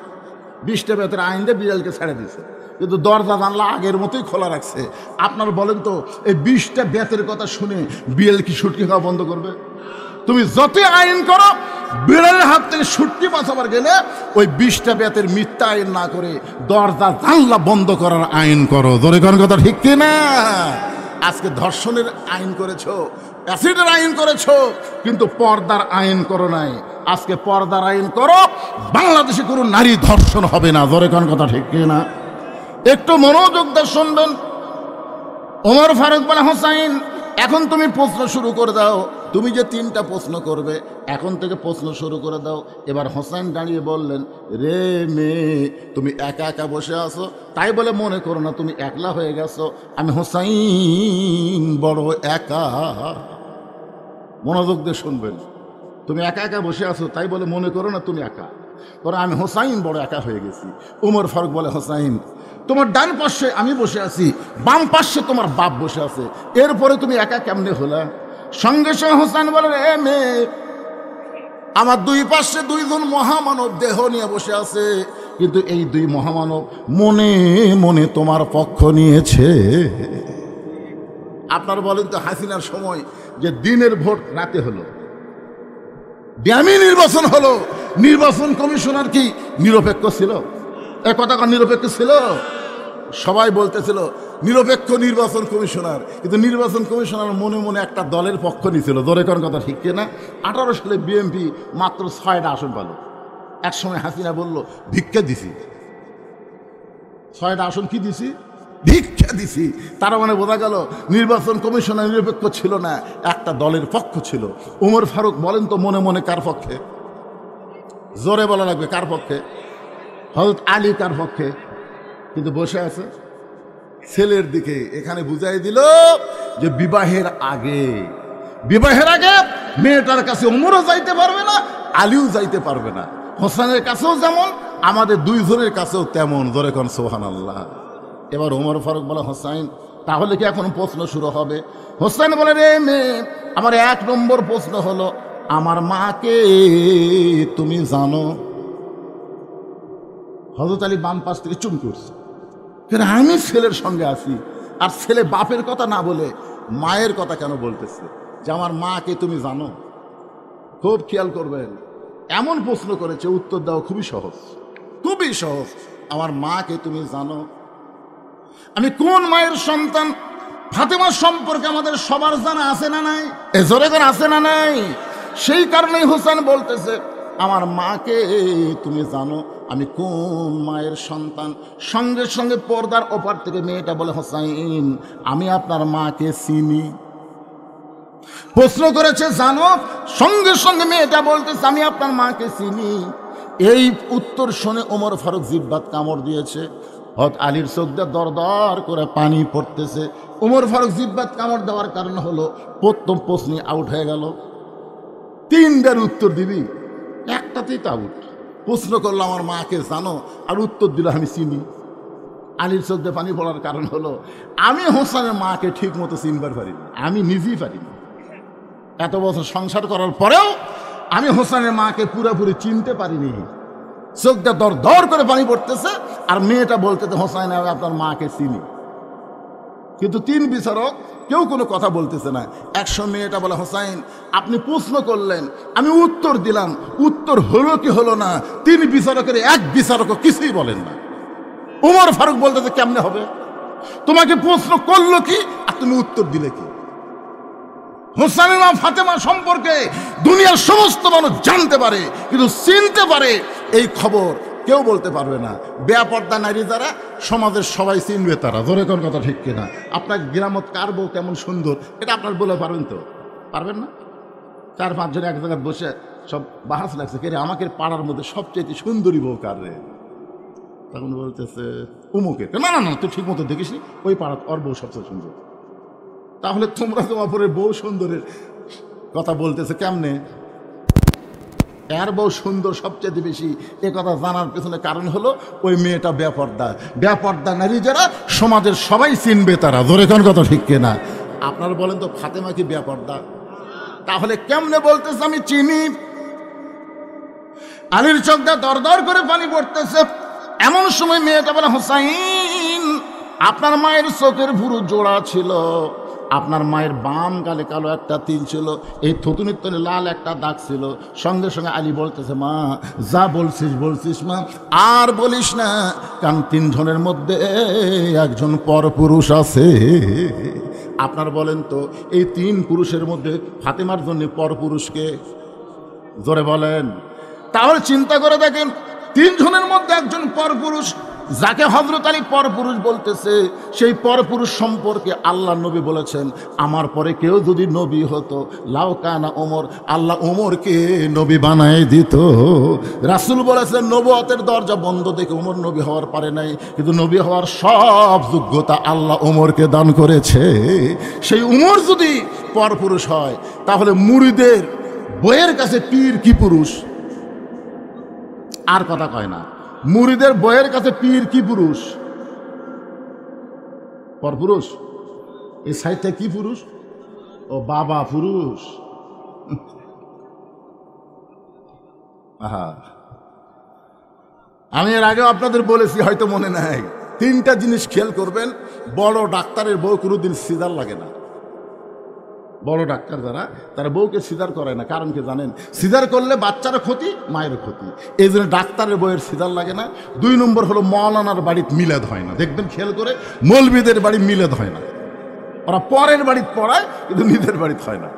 20টা ব্যাতের আইন দিয়ে বিড়ালকে ছেড়ে দিছে, কিন্তু দরজা জানলা আগের মতোই খোলা রাখছে। আপনার বলেন তো এই 20টা ব্যাতের কথা শুনে বিড়াল কি শুটকি খাওয়া বন্ধ করবে? তুমি যতই আইন করো, বিড়ালের হাত থেকে শুটকি বাঁচাবার গেলে ওই 20টা ব্যাতের মিথ্যা আইন না করে দরজা জানলা বন্ধ করার আইন করো। ধরে কোন কথা ঠিক কিনা? আজকে ধর্ষণের আইন করেছো, অ্যাসিডের আইন করেছো, কিন্তু পর্দার আইন করো নাই। আজকে পর্দার আইন করো, বাংলাদেশে কোনো নারী ধর্ষণ হবে না। ধরে কোন কথা ঠিক কিনা? একটু মনোযোগ দিয়ে শুনবেন। ওমর ফারুক বলে, হোসাইন এখন তুমি প্রশ্ন শুরু করে দাও। তুমি যে 3টা প্রশ্ন করবে, এখন থেকে প্রশ্ন শুরু করে দাও। এবার হোসাইন দাঁড়িয়ে বললেন, রে মেয়ে, তুমি একা একা বসে আছো, তাই বলে মনে করো না তুমি একলা হয়ে গেছো। আমি হোসাইন বড় একা। মনোযোগ দিয়ে শুনবেন। তুমি একা একা বসে আছো, তাই বলে মনে করো না তুমি একা। পরে আমি হোসাইন বড় একা হয়ে গেছি। ওমর ফারুক বলে, হোসাইন তোমার ডান পাশে আমি বসে আছি, বাম পাশে তোমার বাপ বসে আছে, এরপরে তুমি একা কেমনে হলা? সঙ্গে সঙ্গে হোসাইন বলে, এ মেয়ে, আমার 2 পাশে 2জন মহামানব দেহ নিয়ে বসে আছে, কিন্তু এই 2 মহামানব মনে মনে তোমার পক্ষ নিয়েছে। আপনার বলেন তো হাসিনার সময় যে দিনের ভোট রাতে হলো, ড্যামি নির্বাচন হলো, নির্বাচন কমিশনার কি নিরপেক্ষ ছিল? এ কথা নিরপেক্ষ ছিল? সবাই বলতেছিল নিরপেক্ষ নির্বাচন কমিশনার, কিন্তু নির্বাচন কমিশনার মনে মনে একটা দলের পক্ষ নিয়েছিল। ধরে কোন কথা ঠিক কিনা? 18 সালে বিএনপি মাত্র 6টা আসন পেল। এক সময় হাসিনা বলল, ভিক্ষা দিছি। 6টা আসন কি দিছি? ভিক্ষা দিছি। তার মানে বোঝা গেল নির্বাচন কমিশনার নিরপেক্ষ ছিল না, একটা দলের পক্ষ ছিল। ওমর ফারুক বলেন তো মনে মনে কার পক্ষে? জোরে বলা লাগবে, কার পক্ষে? হযরত আলী কার পক্ষে? কিন্তু বসে আছে ছেলের দিকে। এখানে বুঝাই দিল যে বিবাহের আগে মেয়েটার কাছে ওমরও যাইতে পারবে না, আলীও যাইতে পারবে না। হোসেনের কাছেও যেমন, আমাদের 2 জনের কাছেও তেমন। ধরে কোন সুবহানাল্লাহ। এবার ওমর ফারুক বলে, হোসাইন তাহলে কি এখন প্রশ্ন শুরু হবে? হোসেন বলে, রে মেয়ে, আমার 1 নম্বর প্রশ্ন হলো, আমার মাকে তুমি জানো? হযরত আলী বাম পাশ থেকে চুম করছে, কেন আমি ছেলের সঙ্গে আছি, আর ছেলে বাপের কথা না বলে মায়ের কথা কেন বলতেছে যে আমার মাকে তুমি জানো? খুব খেয়াল করবেন, এমন প্রশ্ন করেছে, উত্তর দেওয়া খুবই সহজ, খুবই সহজ। আমার মাকে তুমি জানো? আমি কোন মায়ের সন্তান? ফাতেমার সম্পর্কে আমাদের সবার জানা আছে না নাই? জোরে করে আছে না নাই? সেই কারণেই হোসেন বলতেছে, আমার মাকে তুমি জানো? আমি কোন মায়ের সন্তান? সঙ্গে সঙ্গে পর্দার ওপার থেকে মেয়েটা বলে, হোসাইন আমি আপনার মাকে চিনি। প্রশ্ন করেছে জানো, সঙ্গে সঙ্গে মেয়েটা বলতেছে আমি আপনার মাকে চিনি। এই উত্তর শুনে ওমর ফারুক জিহ্বাত কামড় দিয়েছে। হযরত আলীর চোখ দিয়ে দর দর করে পানি পড়তেছে। ওমর ফারুক জিহ্বাত কামড় দেওয়ার কারণ হলো প্রথম প্রশ্নে আউট হয়ে গেল। 3টার উত্তর দিবি, একটাতেই তো আউট। প্রশ্ন করলো আমার মাকে জানো, আর উত্তর দিল আমি চিনি। আলীর চোখ দিয়ে পানি পড়ার কারণ হলো আমি হোসেনের মাকে ঠিক মতো চিনবার পারিনি, আমি নিজেই পারিনি। এত বছর সংসার করার পরেও আমি হোসেনের মাকে পুরোপুরি চিনতে পারিনি। চোখটা দর দর করে পানি পড়তেছে, আর মেয়েটা বলতেছে হোসেন আমি আপনার মাকে চিনি। কিন্তু তিন বিচারক কেউ কোনো কথা বলতেছে না। একশো মেয়েটা বলে হোসেন আপনি প্রশ্ন করলেন, আমি উত্তর দিলাম, উত্তর হলো কি হলো না, তিন বিচারকের এক বিচারকও কিছুই বলেন না। উমর ফারুক বলতেছে কেমনে হবে, তোমাকে প্রশ্ন করলো কি আর তুমি উত্তর দিলে কি? হোসেনের মা ফাতেমা সম্পর্কে দুনিয়ার সমস্ত মানুষ জানতে পারে, কিন্তু চিনতে পারে এই খবর কেউ বলতে পারবে না। বেপর্দা নারী যারা সমাজের সবাই চিনবে তারা। জোরে কোন কথা ঠিক কিনা? আপনার গ্রামত কার বউ কেমন সুন্দর এটা আপনার বলে পারবেন তো? পারবেন না। চার পাঁচজন এক জায়গায় বসে সব বাহাস লাগছে, কে রে আমাকে পাড়ার মধ্যে সবচেয়ে সুন্দরী বউ কার রে? তখন বলতেছে উমুকের। না না না তুই ঠিক মতো দেখিসনি, ওই পাড়া ওর বউ সবচেয়ে সুন্দর। তাহলে তোমরা তো অপরের বউ সুন্দরের কথা বলতেছে কেমনে? এর বউ সুন্দর সবচেয়ে বেশি, এ কথা জানার পেছনে কারণ হলো ওই মেয়েটা বেপর্দা। বেপর্দা নারী যারা সমাজের সবাই চিনবে তারা। জোরে কোন কথা ঠিক কিনা? আপনারা বলেন তো ফাতেমা কি বেপর্দা? তাহলে কেমনে বলতেছে আমি চিনি? আলীর চোখটা দর দর করে পানি পড়তেছে। এমন সময় মেয়েটা বলে হোসাইন আপনার মায়ের চোখের ভুরু জোড়া ছিল, আপনার মায়ের বাম গালে কালো একটা তিল ছিল, এই থুতুনির তলে লাল একটা দাগ ছিল। সঙ্গে সঙ্গে আলী বলতেছে মা যা বলছিস বলছিস মা, আর বলিস না, কারণ তিনজনের মধ্যে একজন পরপুরুষ আছে। আপনার বলেন তো এই তিন পুরুষের মধ্যে ফাতেমার জন্য পরপুরুষকে? জোরে বলেন। তাহলে চিন্তা করে দেখেন, তিনজনের মধ্যে একজন পরপুরুষ, যাকে হযরত আলী পরপুরুষ বলতেছে, সেই পরপুরুষ সম্পর্কে আল্লাহ নবী বলেছেন আমার পরে কেউ যদি নবী হতো লাউ কানা ওমর, আল্লাহ ওমরকে নবী বানায় দিত। রাসূল বলেছেন নবুয়তের দরজা বন্ধ দেখে ওমর নবী হওয়ার পারে নাই, কিন্তু নবী হওয়ার সব যোগ্যতা আল্লাহ ওমরকে দান করেছে। সেই ওমর যদি পরপুরুষ হয়, তাহলে মুরিদের বইয়ের কাছে পীর কি পুরুষ? আর কথা কয় না। মুরিদের বইয়ের কাছে পীর কি পুরুষ? পরপুরুষ। এই সাইডটা কি পুরুষ? ও বাবা পুরুষ। আহা, আমি এর আগেও আপনাদের বলেছি, হয়তো মনে নাই। তিনটা জিনিস খেয়াল করবেন, বড় ডাক্তারের বউ কোনোদিন সিজার লাগে না। বড় ডাক্তার যারা, তারা বউকে সিজার করায় না। কারণ কি জানেন? সিজার করলে বাচ্চারও ক্ষতি, মায়েরও ক্ষতি। এই জন্য ডাক্তারের বউয়ের সিজার লাগে না। 2 নম্বর হলো মৌলানার বাড়িতে মিলাদ হয় না। দেখবেন খেয়াল করে, মৌলবীদের বাড়ি মিলাদ হয় না। ওরা পরের বাড়িতে পড়ায়, কিন্তু নিজের বাড়িতে হয় না।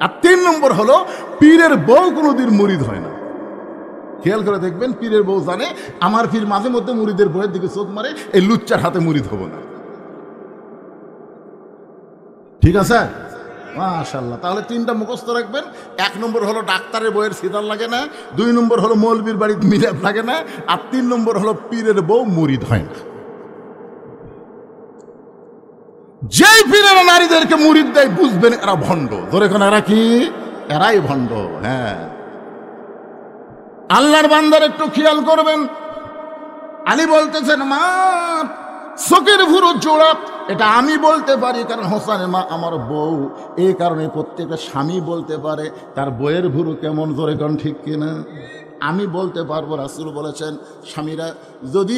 আর 3 নম্বর হলো পীরের বউ কোনোদিন মুরিদ হয় না। খেয়াল করে দেখবেন, পীরের বউ জানে আমার পীর মাঝে মধ্যে মুরিদের বউয়ের দিকে চোখ মারে, এই লুচ্চার হাতে মুরিদ হবো না। ঠিক আছে? মাশাআল্লাহ। তাহলে 3টা মুখস্থ রাখবেন। 1 নম্বর হলো ডাক্তারের বইয়ের সিজার লাগে না, 2 নম্বর হলো মৌলবীর বাড়িতে মিলাদ লাগে না, আর 3 নম্বর হলো পীরের বউ মুরিদ হয় না। যেই পীরেরা নারীদেরকে মুরিদ দেয় বুঝবেন এরা ভণ্ড। ধরে কোন এরা কি? এরাই ভণ্ড। হ্যাঁ, আল্লাহর বান্দার একটু খেয়াল করবেন। আলী বলতেছেন মা চোখের ভুরু জোড়া, এটা আমি বলতে পারি কারণ হোসেনের মা আমার বউ। এই কারণে প্রত্যেকটা স্বামী বলতে পারে তার বইয়ের ভুরু কেমন। জোরে কোন ঠিক কিনা? আমি বলতে পারবো। রাসূল বলেছেন স্বামীরা যদি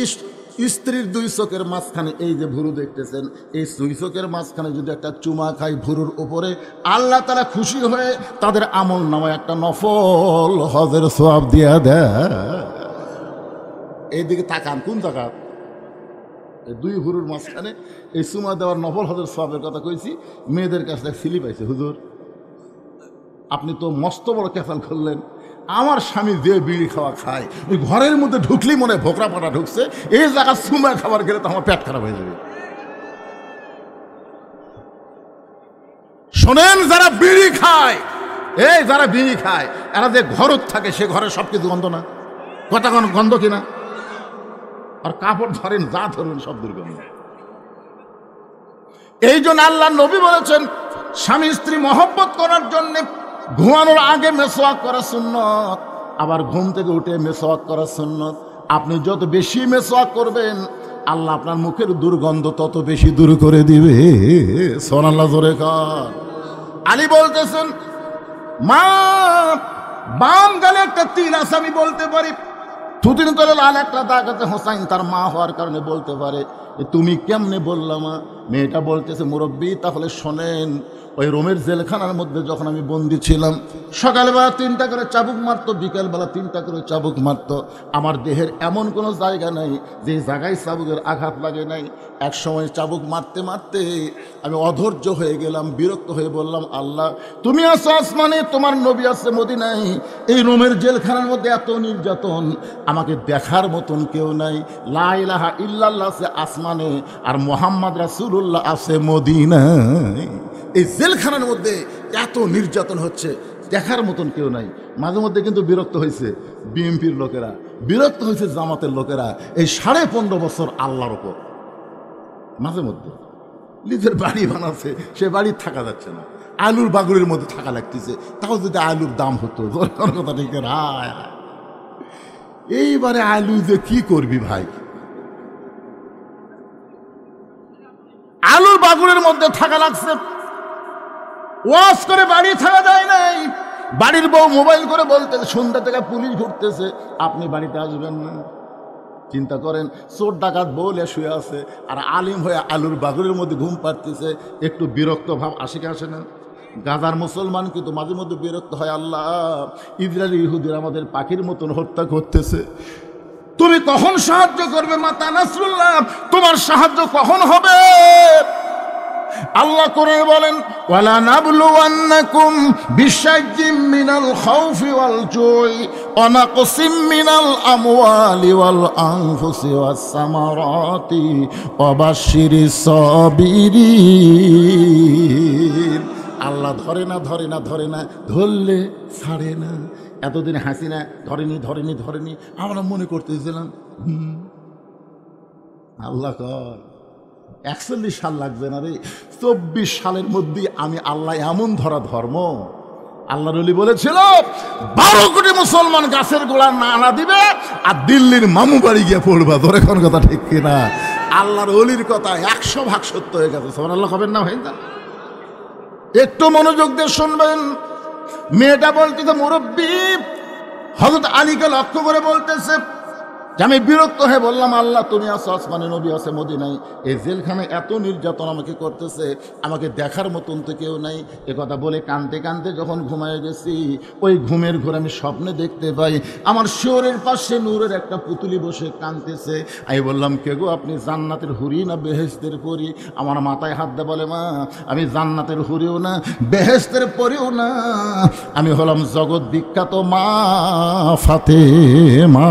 স্ত্রীর 2 চোখের মাঝখানে এই যে ভুরু দেখতেছেন, এই 2 চোখের মাঝখানে যদি একটা চুমা খাই ভুরুর উপরে, আল্লাহ তাআলা খুশি হয়ে তাদের আমল নামায় একটা নফল হজের সওয়াব দিয়া দেয়। এইদিকে তাকান, কোন তাকান? এই 2 ভুরুর মাঝখানে এই চুমা দেওয়ার নফল হজের সওয়াবের কথা কইছি। মেয়েদের কাছে এক সিলি পাইছে, হুজুর আপনি তো মস্ত বড় ক্যাফাল করলেন। আমার স্বামী যে বিড়ি খাওয়া খায়, ওই ঘরের মধ্যে ঢুকলেই মনে হয় ভোকরা পাটা ঢুকছে, এই জায়গা চুমা খাবার গেলে তো আমার পেট খারাপ হয়ে যাবে। শোনেন, যারা বিড়ি খায়, এই যারা বিড়ি খায়, এরা যে ঘরত থাকে সে ঘরে সবকিছু গন্ধ না? কথা গন্ধ কিনা? আর কাপড় ধরেন যা ধরবেন সব দুর্গন্ধ। এই জন্য আল্লাহ নবী বলেছেন স্বামী স্ত্রী মহব্বত করার জন্য ঘুমানোর আগে মেসওয়াক করা সুন্নত, আবার ঘুম থেকে উঠে মেসওয়াক করা সুন্নত। আপনি যত বেশি মেসওয়াক করবেন আল্লাহ আপনার মুখের দুর্গন্ধ তত বেশি দূর করে দিবে। সুবহানাল্লাহ জোরে কর। আলী বলতেছেন, মা বাম গালে একটা তিল আছে আমি বলতে পারি, থুতিন করে লাল একটা দাগ আছে। হোসাইন তার মা হওয়ার কারণে বলতে পারে। তুমি কেমনে বললাম? মেয়েটা বলতেছে, মুরব্বী তাহলে শোনেন, ওই রোমের জেলখানার মধ্যে যখন আমি বন্দি ছিলাম, সকালবেলা 3টা করে চাবুক মারতো, বিকেলবেলা 3টা করে চাবুক মারতো। আমার দেহের এমন কোনো জায়গা নাই যে জায়গায় চাবুকের আঘাত লাগে নাই। এক সময় চাবুক মারতে মারতে আমি অধৈর্য হয়ে গেলাম, বিরক্ত হয়ে বললাম, আল্লাহ তুমি আছো আসমানে, তোমার নবী আছে মদিনায়, এই রোমের জেলখানার মধ্যে এত নির্যাতন, আমাকে দেখার মতন কেউ নাই। লা ইলাহা ইল্লাল্লাহ আছে আসমানে, আর মুহাম্মদ রাসূলুল্লাহ আছে মদিনায়। এই জেলখানার মধ্যে এত নির্যাতন হচ্ছে, দেখার মতন কেউ নাই। মাঝে মধ্যে কিন্তু বিরক্ত হয়েছে বিএনপির লোকেরা, বিরক্ত হয়েছে জামাতের লোকেরা এই 15.5 বছর আল্লাহর ওপর। মাঝে মধ্যে নিজের বাড়ি বানাচ্ছে, সে বাড়ি থাকা যাচ্ছে না, আলুর বাগুড়ের মধ্যে থাকা লাগতেছে। তাও যদি আলুর দাম হতো, কথা ঠিক রায়, এইবারে আলু যে কি করবি ভাই, আলুর বাগুড়ের মধ্যে থাকা লাগছে। ওয়াজ করে বাড়ি থাকা যায় নাই। বাড়ির বউ মোবাইল করে বলতে, সন্ধ্যা থেকে পুলিশ ঘুরতেছে, আপনি বাড়িতে আসবেন না। চিন্তা করেন, চোর ডাকাত বউলে শুয়ে আছে, আর আলিম হয়ে আলুর বাগুড়ের মধ্যে ঘুম পাড়তেছে। একটু বিরক্ত ভাব আসে কি আসে না? গাজার মুসলমান কিন্তু মাঝে মধ্যে বিরক্ত হয়, আল্লাহ ইসরায়েলি ইহুদির আমাদের পাখির মতন হত্যা করতেছে, তুমি কখন সাহায্য করবে? মাতা নাসরুল্লাহ, তোমার সাহায্য কখন হবে? আল্লাহ করে বলেন, ওয়ালা নাবলুওয়ান্নাকুম বিশাইয়্যিম মিনাল খাউফি ওয়াল জুই ওয়া নাকসিম মিনাল আমওয়ালি ওয়াল আনফুসি ওয়াস সামারাতি ওয়া বাশশিরিস সাবিরিন। আল্লাহ ধরে না, ধরে না, ধরে না, ধরলে ছাড়ে না। এতদিন হাসিনা ধরেনি, ধরেনি, ধরেনি, আমরা মনে করতেছিলাম আল্লাহ কর 41 সাল লাগবে না রে, 24 সালের মধ্যে আমি আল্লাহ এমন ধরা ধর্ম। আল্লাহর ওলি বলেছিল 12 কোটি মুসলমান গাছের গোড়া নানা দিবে, আর দিল্লির মামু বাড়ি গিয়ে পড়বা। ধরে কোন কথা ঠিক কিনা? আল্লাহর ওলির কথা 100 ভাগ সত্য হয়ে গেছে। সুবহানাল্লাহ হবেন না ভাই? একটু মনোযোগ দিয়ে শুনবেন। মেয়েটা বলতেছে, মুরব্বী হযরত আলীকে লক্ষ্য করে বলতেছে যে আমি বিরক্ত হয়ে বললাম, আল্লাহ তুমি আছো আসমানে, নবী আছে মদিনায়, এই জেলখানায় এত নির্যাতন আমাকে করতেছে, আমাকে দেখার মতন তো কেউ নাই। এ কথা বলে কাঁদতে কাঁদতে যখন ঘুমায় গেছি, ওই ঘুমের ঘরে আমি স্বপ্নে দেখতে পাই আমার শিয়রের পাশে নূরের একটা পুতুলি বসে কাঁদতেছে। আমি বললাম, কে গো আপনি? জান্নাতের হুরি না বেহেশতের পরি? আমার মাথায় হাত দিয়ে বলে, মা আমি জান্নাতের হুরিও না, বেহেশতের পরিও না, আমি হলাম জগৎ বিখ্যাত মা ফাতেমা।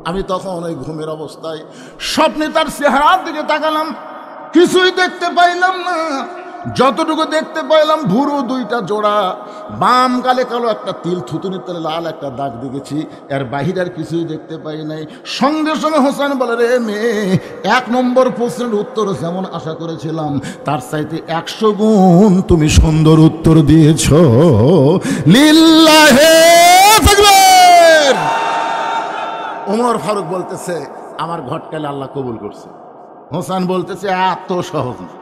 আমি তখন ওই ঘুমের অবস্থায় স্বপ্নে তার চেহারার দিকে তাকালাম, কিছুই দেখতে পাইলাম না। যতটুকু দেখতে পাইলাম ভুরু 2টা জোড়া, বাম গালে কালো একটা তিল, থুতুনির তলে লাল একটা দাগ দেখেছি, এর বাহিরে আর কিছুই দেখতে পাই নাই। সঙ্গে সঙ্গে হোসেন বলে, রে মেয়ে, 1 নম্বর প্রশ্নের উত্তর যেমন আশা করেছিলাম তার চাইতে 100 গুণ তুমি সুন্দর উত্তর দিয়েছ। লিল্লাহে তাকবীর। ওমর ফারুক বলতেছে, আমার ঘটকালে আল্লাহ কবুল করছে। হোসেন বলতেছে, এত সহজ না,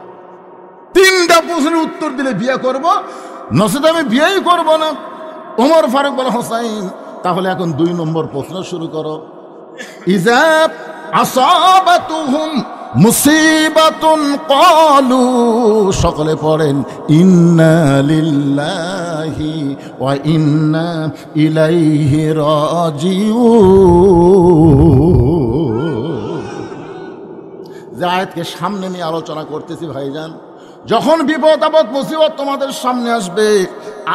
3টা প্রশ্নের উত্তর দিলে বিয়ে করব, নচেত আমি বিয়েই করব না। ওমর ফারুক বলে, হোসাইন তাহলে এখন 2 নম্বর প্রশ্ন শুরু করো। ইজা আসাবাতুহুম মুসিবাতুন ক্বালু, সকলে পড়েন, ইন্না লিল্লাহি ওয়া ইন্না ইলাইহি রাজিউন। যে আয়াতকে সামনে নিয়ে আলোচনা করতেছি ভাইজান, যখন বিপদ আপদ মুসিবত তোমাদের সামনে আসবে,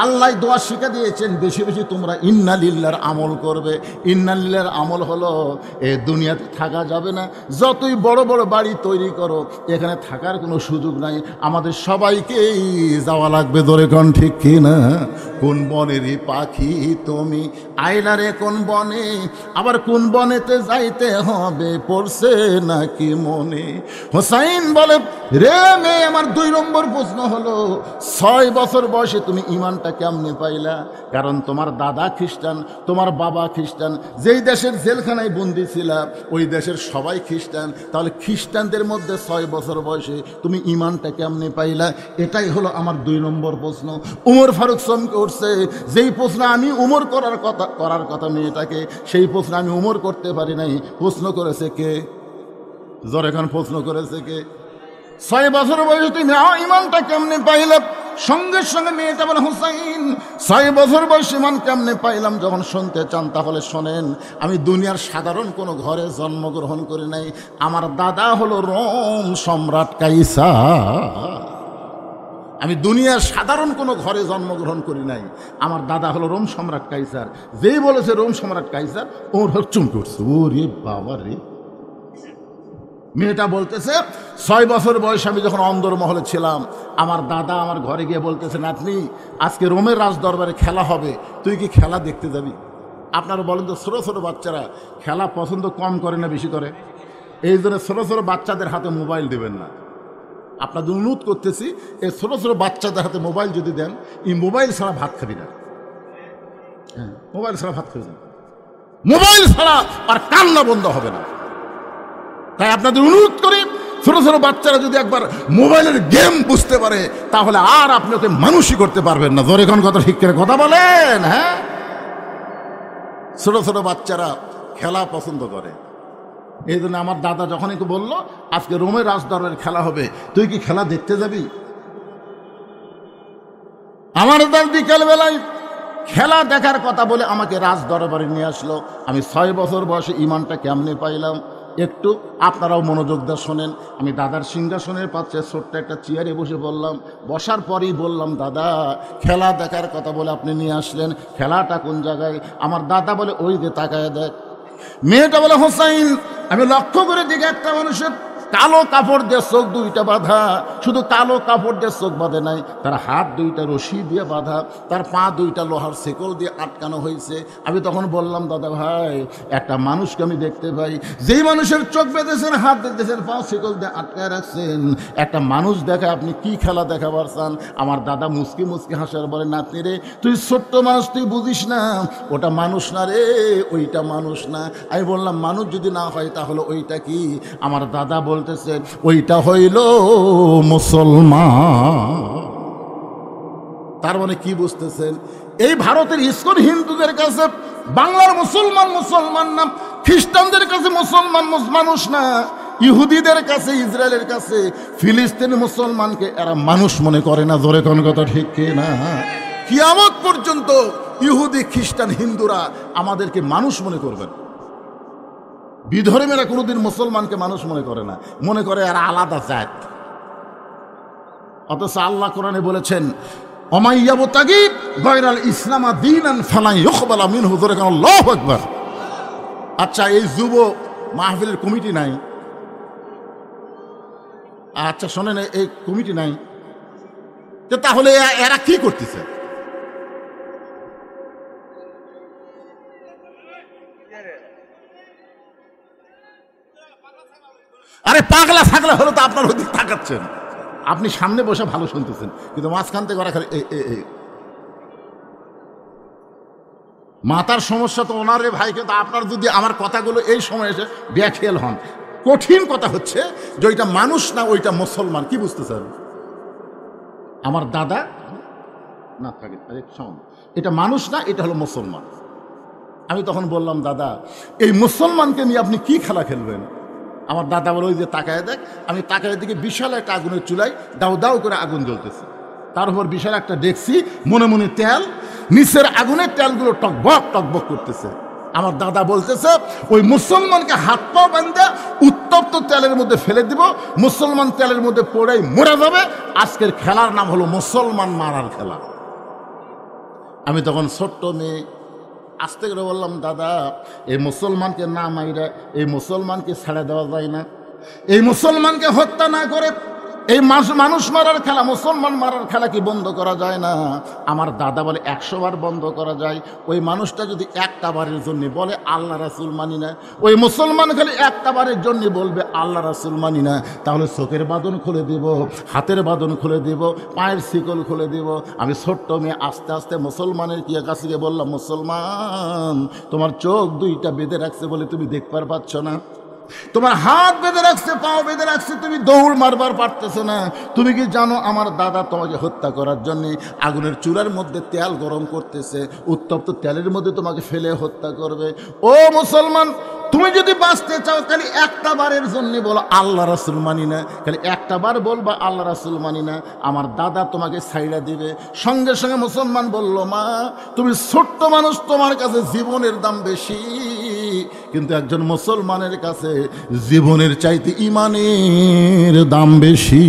আল্লাহ দোয়া শিখে দিয়েছেন, বেশি বেশি তোমরা ইন্না লিল্লাহর আমল করবে। ইন্না লিল্লাহর আমল হলো, এ দুনিয়াতে থাকা যাবে না, যতই বড় বড় বাড়ি তৈরি করো, এখানে থাকার কোনো সুযোগ নাই, আমাদের সবাইকেই যাওয়া লাগবে। ধরে কোন ঠিক কিনা? কোন বনেরই পাখি তুমি, আইলারে কোন বনে, আবার কোন বনেতে যাইতে হবে পড়ছে নাকি মনে। হোসাইন বলে, রে মেয়ে, আমার 2 নম্বর প্রশ্ন হলো 6 বছর বয়সে তুমি ইমানটা কেমনে পাইলা? কারণ তোমার দাদা খ্রিস্টান, তোমার বাবা খ্রিস্টান, যেই দেশের জেলখানায় বন্দি ছিলা ওই দেশের সবাই খ্রিস্টান, তাহলে খ্রিস্টানদের মধ্যে 6 বছর বয়সে তুমি ইমানটা কেমনে পাইলা? এটাই হলো আমার 2 নম্বর প্রশ্ন। উমর ফারুক চমকে উঠছে, যেই প্রশ্ন আমি উমর করার কথা মেয়েটাকে, সেই প্রশ্ন আমি উমর করতে পারি নাই। প্রশ্ন করেছে কে? জোরে খান, প্রশ্ন করেছে কে? 6 বছর বয়সে তুমি ইমানটা কেমনে পাইলাম? সঙ্গে সঙ্গে মেয়েটা বলে, হুসাইন 6 বছর বয়স ইমান কেমনে পাইলাম যখন শুনতে চান তাহলে শোনেন। আমি দুনিয়ার সাধারণ কোনো ঘরে জন্মগ্রহণ করি নাই। আমার দাদা হলো রোম সম্রাট কাইসার। আমি দুনিয়ার সাধারণ কোনো ঘরে জন্মগ্রহণ করি নাই। আমার দাদা হলো রোম সম্রাট কাইসার। যেই বলেছে রোম সম্রাট কাইসার, ওর চমকে উঠছে, ওরে বাবা রে। মেয়েটা বলতেছে, 6 বছর বয়সে আমি যখন অন্দরমহলে ছিলাম, আমার দাদা আমার ঘরে গিয়ে বলতেছে, নাতনি আজকে রোমের রাজ দরবারে খেলা হবে, তুই কি খেলা দেখতে যাবি? আপনারা বলেন তো, ছোটো ছোটো বাচ্চারা খেলা পছন্দ কম করে না বেশি করে? এই জন্য ছোটো ছোটো বাচ্চাদের হাতে মোবাইল দেবেন না। আপনাদের অনুরোধ করতেছি, এই ছোটো ছোটো বাচ্চাদের হাতে মোবাইল যদি দেন, এই মোবাইল ছাড়া ভাত খাবি না। হ্যাঁ, মোবাইল ছাড়া ভাত খাবি না, মোবাইল ছাড়া আর কান্না বন্ধ হবে না। তাই আপনাদের অনুরোধ করি, ছোট ছোট বাচ্চারা যদি একবার মোবাইলের গেম বুঝতে পারে তাহলে আর আপনি ওকে মানুষই করতে পারবেন না। জোরে কোন কথা ঠিক করে কথা বলেন। হ্যাঁ, ছোট ছোট বাচ্চারা খেলা পছন্দ করে। এই জন্য আমার দাদা যখনই বললো আজকে রোমের রাজদরবারে খেলা হবে, তুই কি খেলা দেখতে যাবি? আমার দাদা বিকালবেলায় খেলা দেখার কথা বলে আমাকে রাজদরবারে নিয়ে আসলো। আমি 6 বছর বয়সে ইমানটা কেমনে পাইলাম একটু আপনারাও মনোযোগ দিয়ে শোনেন। আমি দাদার সিংহাসনের পাশে ছোট্ট একটা চেয়ারে বসে বললাম, বসার পরেই বললাম, দাদা খেলা দেখার কথা বলে আপনি নিয়ে আসলেন, খেলাটা কোন জায়গায়? আমার দাদা বলে, ওই যে তাকায় দেখ। মেয়েটা বলে, হোসাইন আমি লক্ষ্য করে দিকে একটা মানুষের কালো কাপড় দিয়ে চোখ 2টা বাঁধা, শুধু কালো কাপড় দিয়ে চোখ বাঁধে নাই, তার হাত 2টা রশি দিয়ে বাঁধা, তার পা 2টা লোহার শেকল দিয়ে আটকানো হয়েছে। আমি তখন বললাম, দাদা ভাই একটা মানুষকে আমি দেখতে পাই, যেই মানুষের চোখ বেঁধেছেন, হাত বেঁধেছেন, পা শেকল দিয়ে আটকায় রাখছেন, একটা মানুষ দেখে আপনি কি খেলা দেখাবার চান? আমার দাদা মুসকি মুসকি হাসার বলে, নাতনি রে তুই ছোট্ট মানুষ, তুই বুঝিস না, ওটা মানুষ না রে, ওইটা মানুষ না। আমি বললাম, মানুষ যদি না হয় তাহলে ওইটা কি? আমার দাদা বলতেছে, ওইটা হইল মুসলমান। তার মানে কি বুঝতেছেন? এই ভারতের ইসকন হিন্দুদের কাছে বাংলার মুসলমান মুসলমান না, খ্রিস্টানদের কাছে মুসলমান মানুষ না, ইহুদিদের কাছে, ইসরায়েলের কাছে ফিলিস্তিনি মুসলমানকে এরা মানুষ মনে করে না। জোরে কোন কথা ঠিক না? কিয়ামত পর্যন্ত ইহুদি খ্রিস্টান হিন্দুরা আমাদেরকে মানুষ মনে করবেন। বিধর্মীরা কোনোদিন মুসলমানকে মানুষ মনে করে না, মনে করে এরা আলাদা জাত। অথচ আল্লাহ কোরআনে বলেছেন, অমাইয়াবতাগি গায়রাল ইসলামা দীনান ফালা ইউকবালা মিনহু। জোরে কোন আল্লাহু আকবার। আচ্ছা, এই যুব মাহফিলের কমিটি নাই? আচ্ছা শোনেন, এই কমিটি নাই, তাহলে এরা কি করতেছে? আরে পাগলা ছাগলা হলো তো আপনার ওদিক তাকাচ্ছেন, আপনি সামনে বসে ভালো শুনতেছেন, কিন্তু মাঝখান থেকে ওরা খালি মাথার সমস্যা তো ওনারে ভাই। কিন্তু আপনার যদি আমার কথাগুলো এই সময় এসে ব্যাখ্যাল হন, কঠিন কথা হচ্ছে যে ওইটা মানুষ না, ওইটা মুসলমান। কি বুঝতেছেন? আমার দাদা না থাকে, এটা মানুষ না, এটা হলো মুসলমান। আমি তখন বললাম, দাদা এই মুসলমানকে নিয়ে আপনি কি খেলা খেলবেন? আমার দাদা বলে, ওই যে তাকায় দেখ। আমি তাকায় দিকে বিশাল একটা আগুনের চুলায় দাউ দাউ করে আগুন জ্বলতেছে, তার উপর বিশাল একটা ডেকসি, মনে মনে তেল, নিচের আগুনের তেলগুলো টকবক টকবক করতেছে। আমার দাদা বলতেছে, ওই মুসলমানকে হাত পা বাঁধে উত্তপ্ত তেলের মধ্যে ফেলে দিব, মুসলমান তেলের মধ্যে পড়েই মরে যাবে। আজকের খেলার নাম হলো মুসলমান মারার খেলা। আমি তখন ছোট্ট মেয়ে আস্তে করে বললাম, দাদা এই মুসলমানকে না মাইরা এই মুসলমানকে ছেড়ে দেওয়া যায় না, এই মুসলমানকে হত্যা না করে এই মানুষ মারার খেলা, মুসলমান মারার খেলা কি বন্ধ করা যায় না? আমার দাদা বলে 100 বার বন্ধ করা যায়। ওই মানুষটা যদি একটা বারের জন্য বলে আল্লাহ রাসূল মানি না, ওই মুসলমান খালি একটা বারের জন্য বলবে আল্লাহ রাসূল মানি না, তাহলে চোখের বাঁধন খুলে দিব, হাতের বাঁধন খুলে দিব, পায়ের শিকল খুলে দিব। আমি ছোট্ট মেয়ে আস্তে আস্তে মুসলমানের কি কাছে গিয়ে বললাম, মুসলমান তোমার চোখ দুইটা বেঁধে রাখছে বলে তুমি দেখবার পাচ্ছ না, তোমার হাত বেঁধে রাখছে, পাও বেঁধে রাখছে, তুমি দৌড় মারবার পারতেছো না। তুমি কি জানো আমার দাদা তোমাকে হত্যা করার জন্য আগুনের চুলার মধ্যে তেল গরম করতেছে, উত্তপ্ত তেলের মধ্যে তোমাকে ফেলে হত্যা করবে। ও মুসলমান, তুমি যদি বাঁচতে চাও খালি একটা বারের জন্য বলো আল্লাহ রাসূল মানি না, খালি একটা বার বলবা আল্লাহ রাসূল মানি না, আমার দাদা তোমাকে ছাইড়া দিবে। সঙ্গে সঙ্গে মুসলমান বলল, মা তুমি ছোট্ট মানুষ, তোমার কাছে জীবনের দাম বেশি, কিন্তু একজন মুসলমানের কাছে জীবনের চাইতে ঈমানের দাম বেশি।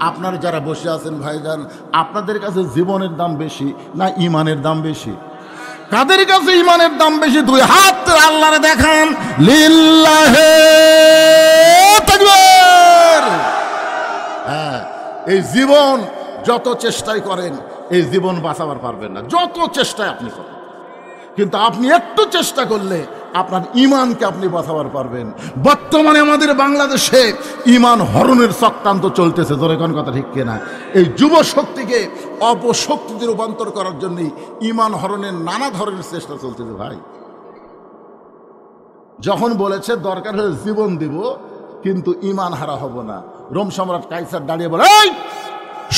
আপনারা যারা বসে আছেন ভাইজান, আপনাদের কাছে জীবনের দাম বেশি না ঈমানের দাম বেশি? কাদের কাছে ঈমানের দাম বেশি? দুই হাত আল্লাহরে দেখান, লিল্লাহে তাকবীর। হ্যাঁ, এই জীবন যত চেষ্টাই করেন এই জীবন বাঁচাবার পারবেন না, যত চেষ্টায় আপনি করেন, কিন্তু আপনি একটু চেষ্টা করলে আপনার ঈমানকে আপনি বাঁচাবার পারবেন। বর্তমানে আমাদের বাংলাদেশে ঈমান হরণের চক্রান্ত চলতেছে, ধরে কোন কথা ঠিক কিনা? এই যুব শক্তিকে অপশক্তিতে রূপান্তর করার জন্যই ঈমান হরণের নানা ধরনের চেষ্টা চলতেছে ভাই। যখন বলেছে দরকার হলে জীবন দিব কিন্তু ঈমান হারা হব না, রোম সম্রাট কাইসার দাঁড়িয়ে বলে, এই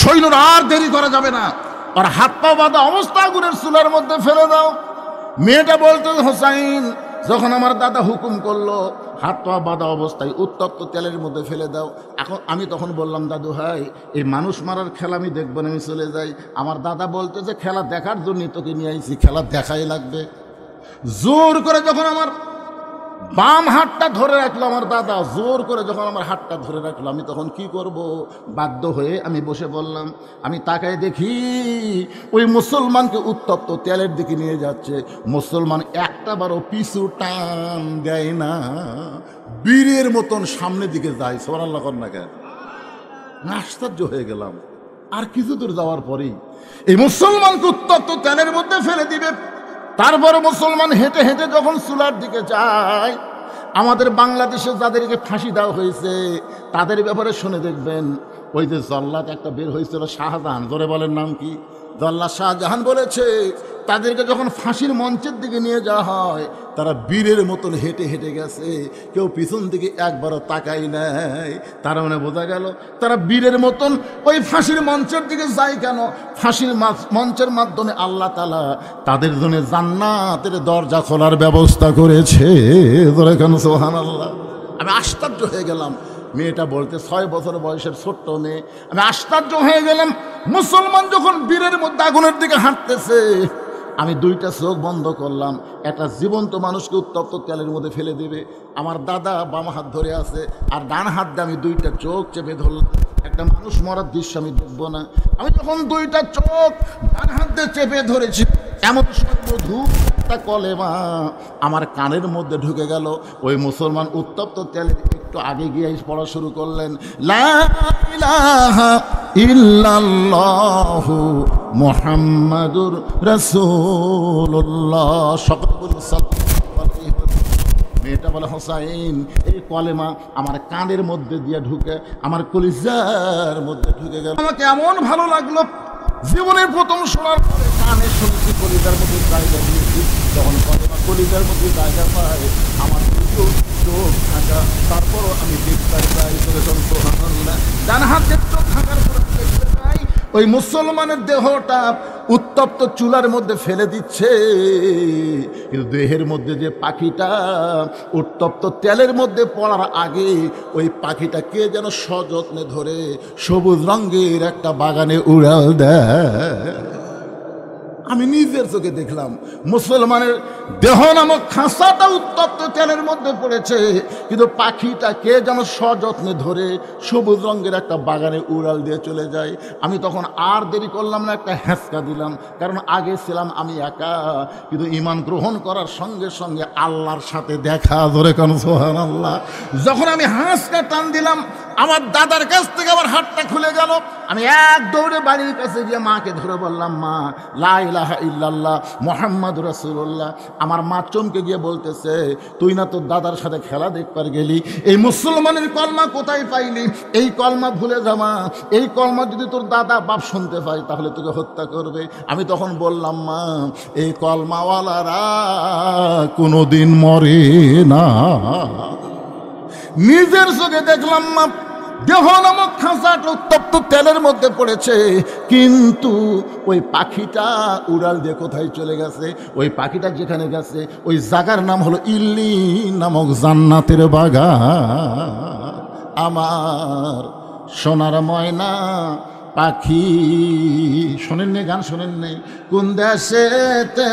সৈন্যরা আর দেরি করা যাবে না, আর হাত পা বাঁধা অবস্থা আগুনের চুলার মধ্যে ফেলে দাও। মেয়েটা বলতো, হোসাইন যখন আমার দাদা হুকুম করলো হাত পা বাঁধা অবস্থায় উত্তপ্ত তেলের মধ্যে ফেলে দাও। এখন আমি তখন বললাম, দাদু ভাই এই মানুষ মারার খেলা আমি দেখবো না, আমি চলে যাই। আমার দাদা বলতে যে খেলা দেখার জন্য তোকে নিয়ে আইছি, খেলা দেখাই লাগবে। জোর করে যখন আমার বাম হাতটা ধরে রাখলো আমার দাদা, জোর করে যখন আমার হাতটা ধরে রাখলো, আমি তখন কি করব? বাধ্য হয়ে আমি বসে বললাম। আমি তাকায় দেখি ওই মুসলমানকে উত্তপ্ত তেলের দিকে নিয়ে যাচ্ছে, মুসলমান একটা বারও পিছু টান দেয় না, বীরের মতন সামনের দিকে যায়। সুবহানাল্লাহ কর না কেন? আশ্চর্য হয়ে গেলাম। আর কিছু দূর যাওয়ার পরেই এই মুসলমানকে উত্তপ্ত তেলের মধ্যে ফেলে দিবে। তারপরে মুসলমান হেঁটে হেঁটে যখন চুলার দিকে যায়, আমাদের বাংলাদেশে যাদেরকে ফাঁসি দেওয়া হয়েছে তাদের ব্যাপারে শুনে দেখবেন, ওই যে জল্লাদ একটা বের হয়েছিল শাহজাহান, জোরে বলেন নাম কি? জল্লাদ শাহজাহান বলেছে তাদেরকে যখন ফাঁসির মঞ্চের দিকে নিয়ে যাওয়া হয় তারা বীরের মতন হেঁটে হেঁটে গেছে, কেউ পিছন দিকে একবারও তাকাই নাই। তার মানে বোঝা গেল তারা বীরের মতন ওই ফাঁসির মঞ্চের দিকে যায় কেন? ফাঁসির মঞ্চের মাধ্যমে আল্লাহ তাআলা তাদের জন্য জান্নাতের দরজা খোলার ব্যবস্থা করেছে। সুবহানাল্লাহ। আমি আশ্চর্য হয়ে গেলাম। মেয়েটা বলতে 6 বছর বয়সের ছোট্ট মেয়ে। আমি আশ্চর্য হয়ে গেলাম, মুসলমান যখন বীরের মধ্যে আগুনের দিকে হাঁটতেছে, আমি দুইটা চোখ বন্ধ করলাম, একটা জীবন্ত মানুষকে উত্তপ্ত তেলের মধ্যে ফেলে দেবে। আমার দাদা বাম হাত ধরে আছে, আর ডান হাত দিয়ে আমি দুইটা চোখ চেপে ধরলাম, একটা মানুষ মরার দৃশ্য আমি দেখবো না। আমি যখন দুইটা চোখ ডান হাত দিয়ে চেপে ধরেছি, এমন সর্বধূপ একটা কলেমা আমার কানের মধ্যে ঢুকে গেল। ওই মুসলমান উত্তপ্ত তেলের একটু আগে গিয়ে পড়া শুরু করলেন, লা ইলাহা ইল্লাল্লাহু মুহাম্মাদুর রাসূলুল্লাহ। সকল বলি সাল্লাল্লাহু আলাইহি ওয়াসাল্লাম। মেয়েটা বলে, হোসাইন এই কলেমা আমার কানের মধ্যে দিয়ে ঢুকে আমার কলিজার মধ্যে ঢুকে গেল। আমাকে এমন ভালো লাগলো, জীবনের প্রথম শোনার পরে কানে শুনেছি, কলিজার মধ্যে জায়গা দিয়েছি। যখন কলেমা কলিজার মধ্যে জায়গা পায় আমার চোখ ঢাকা, তারপরও আমি দেখতে পাই। সুবহানাল্লাহ। ডান হাতের চোখ ঢাকার পরে দেখতে পাই ওই মুসলমানের দেহটা উত্তপ্ত চুলার মধ্যে ফেলে দিচ্ছে, কিন্তু দেহের মধ্যে যে পাখিটা উত্তপ্ত তেলের মধ্যে পড়ার আগে ওই পাখিটা কে যেন সযত্নে ধরে সবুজ রঙের একটা বাগানে উড়াল দেয়। আমি নিজের চোখে দেখলাম মুসলমানের দেহ নামক খাঁচাটা উত্তপ্ত তেলের মধ্যে পড়েছে, কিন্তু পাখিটা কে যেন সযত্নে ধরে সবুজ রঙের একটা বাগানে উড়াল দিয়ে চলে যায়। আমি তখন আর দেরি করলাম না, একটা হ্যাঁচকা দিলাম, কারণ আগে ছিলাম আমি একা, কিন্তু ঈমান গ্রহণ করার সঙ্গে সঙ্গে আল্লাহর সাথে দেখা, ধরে কোন সুবহানাল্লাহ। যখন আমি হ্যাঁচকা টান দিলাম, আমার দাদার কাছ থেকে আমার হাতটা খুলে গেল। আমি এক দৌড়ে বাড়ির কাছে গিয়ে মাকে ধরে বললাম, মা লা ইলাহা ইল্লাল্লাহ মুহাম্মাদুর রাসূলুল্লাহ। আমার মা চমকে গিয়ে বলতেছে, তুই না তোর দাদার সাথে খেলা দেখবার গেলি, এই মুসলমানের কলমা কোথায় পাইলি? এই কলমা ভুলে যামা, এই কলমা যদি তোর দাদা বাপ শুনতে পায় তাহলে তোকে হত্যা করবে। আমি তখন বললাম, মা এই কলমাওয়ালারা কোনোদিন মরে না। নিজের চোখে দেখলাম মা দেহ নামক খাঁচাটা উত্তপ্ত তেলের মধ্যে পড়েছে, কিন্তু ওই পাখিটা উড়াল দিয়ে কোথায় চলে গেছে? ওই পাখিটা যেখানে গেছে ওই জায়গার নাম হলো ইল্লি নামক জান্নাতের বাগান। আমার সোনার ময়না পাখি, শোনেননি গান? শোনেননি? কোন দেশেতে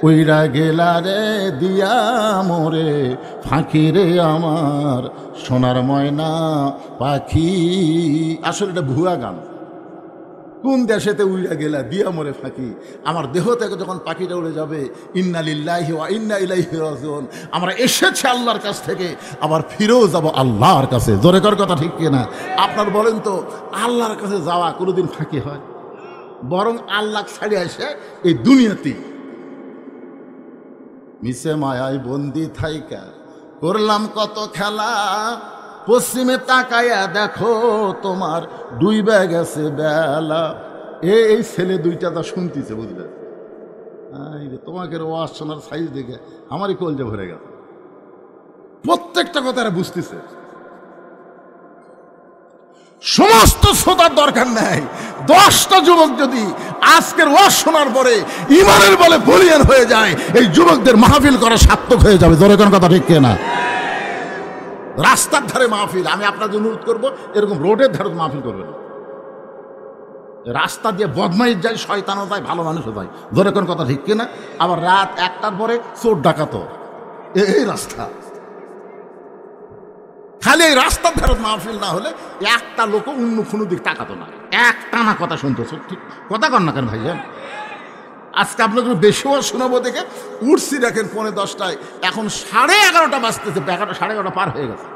উইরা গেলা রে দিয়া মোরে ফাঁকি রে আমার সোনার ময়না পাখি। আসলে এটা ভুয়া গান। কোন দেশেতে উইরা গেলা দিয়া মোরে ফাঁকি, আমার দেহ থেকে যখন পাখিটা উড়ে যাবে, ইন্না লিল্লাহি ওয়া ইন্না ইলাইহি রাজিউন, আমরা এসেছি আল্লাহর কাছ থেকে, আবার ফিরেও যাব আল্লাহর কাছে। জোরে কর কথা ঠিক কিনা? আপনার বলেন তো, আল্লাহর কাছে যাওয়া কোনোদিন ফাঁকি হয়? বরং আল্লাহ ছাড়িয়ে আসে এই দুনিয়াতেই। মিশে মায়ায় বন্দি থাইকা করলাম কত খেলা, পশ্চিমে তাকাইয়া দেখো তোমার ডুইবে গেছে বেলা। এই ছেলে দুইটা তা শুনতেছে, বুঝলে? তোমাকে ওয়াজ শোনার সাইজ দেখে আমারই কলজা ভরে গেছে। প্রত্যেকটা কথা এরা বুঝতেছে। সমস্ত শ্রোতার দরকার নেই, 10টা যুবক যদি আজকের ওয়াজ শোনার পরে ইমানের বলে বলিয়ান হয়ে যায়, এই যুবকদের মাহফিল করা সার্থক হয়ে যাবে। জোরে কোন কথা ঠিক না? রাস্তার ধারে মাহফিল, আমি আপনাদের অনুরোধ করবো এরকম রোডের ধারে মাহফিল করবেন। রাস্তা দিয়ে বদমাইশ যায়, শয়তানও যায়, ভালো মানুষও যায়। জোরে কোন কথা ঠিক কিনা? আবার রাত 1টার পরে চোর ডাকাত, এই রাস্তা। খালি এই রাস্তার ধারে মাহফিল না হলে একটা লোক অন্য কোনো দিক তাকাতো না, একটা না কথা শুনতো। ঠিক কথা কন না কেন ভাইজান? আজকে আপনাকে বেশিও শোনাবো দেখে উঠছি, দেখেন 10:45, এখন 11:30 বাজতেছে, 11:30 পার হয়ে গেছে।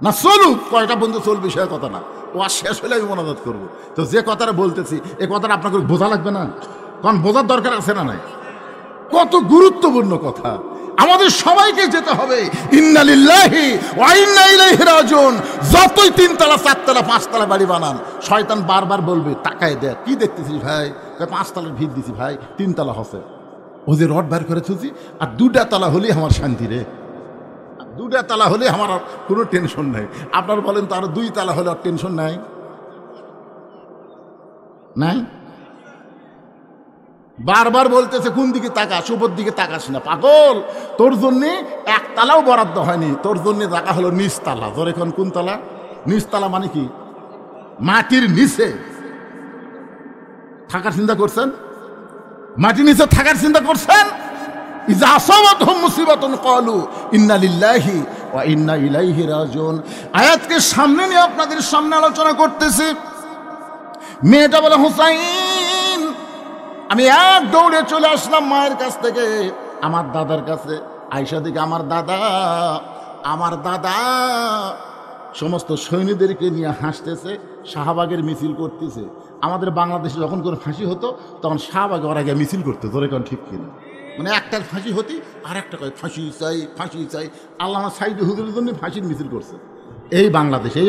না চলুক, কয়টা বন্ধু চলবে সে কথা না, ও আর শেষ হলে আমি মনোজাত করবো। তো যে কথাটা বলতেছি এই কথাটা আপনাকে বোঝা লাগবে না? কারণ বোঝার দরকার আছে না নাই? কত গুরুত্বপূর্ণ কথা। আমাদের সবাইকে যেতে হবে ইন্না লিল্লাহি ওয়া ইন্না ইলাইহি রাজিউন। যতই 3 তলা 4 তলা 5 তলা বাড়ি বানান, শয়তান বারবার বলবে তাকায় দেখ, কি দেখতেছিস ভাই? 5 তলার ভিত দিছি ভাই, 3 তলা হসে। ও যে রড বার করে থুছি, আর 2টা তলা হলেই আমার শান্তি রে, 2টা তলা হলে আমার আর কোনো টেনশন নাই। আপনার বলেন তো, আরো 2 তলা হলে আর টেনশন নাই? নাই? বারবার বলতেছে কোন দিকে তাকাস, উপর দিকে তাকাস না পাগল, তোর জন্যে 1 তালাও বরাদ্দ হয়নি, তোর জন্য জায়গা হলো নিচতলা। তোর এখন কোন তলা? নিচতলা মানে কি? মাটির নিচে থাকার চিন্তা করছেন? মাটির নিচে থাকার চিন্তা করছেন? ইজা আসাবাতহুম মুসিবাতুন ক্বালু ইন্না লিল্লাহি ওয়া ইন্না ইলাইহি রাজিউন। আয়াতকে সামনে নিয়ে আপনাদের সামনে আলোচনা করতেছি। মেয়েটা বলে, হুসাইন, আমি এক দৌড়ে চলে আসলাম মায়ের কাছ থেকে আমার দাদার কাছে। আয়েশা দিকে আমার দাদা সমস্ত সৈন্যদেরকে নিয়ে হাসতেছে, শাহবাগের মিছিল করতেছে। আমাদের বাংলাদেশে যখন কোনো ফাঁসি হতো তখন শাহবাগে ওরা গিয়ে মিছিল করতে। ধরে কোন ঠিক কিনা? মানে একটার ফাঁসি হতি আর একটা কয় ফাঁসি চাই, ফাঁসি চাই। আল্লামা সাইদ হুজুরের জন্য ফাঁসির মিছিল করছে এই বাংলাদেশে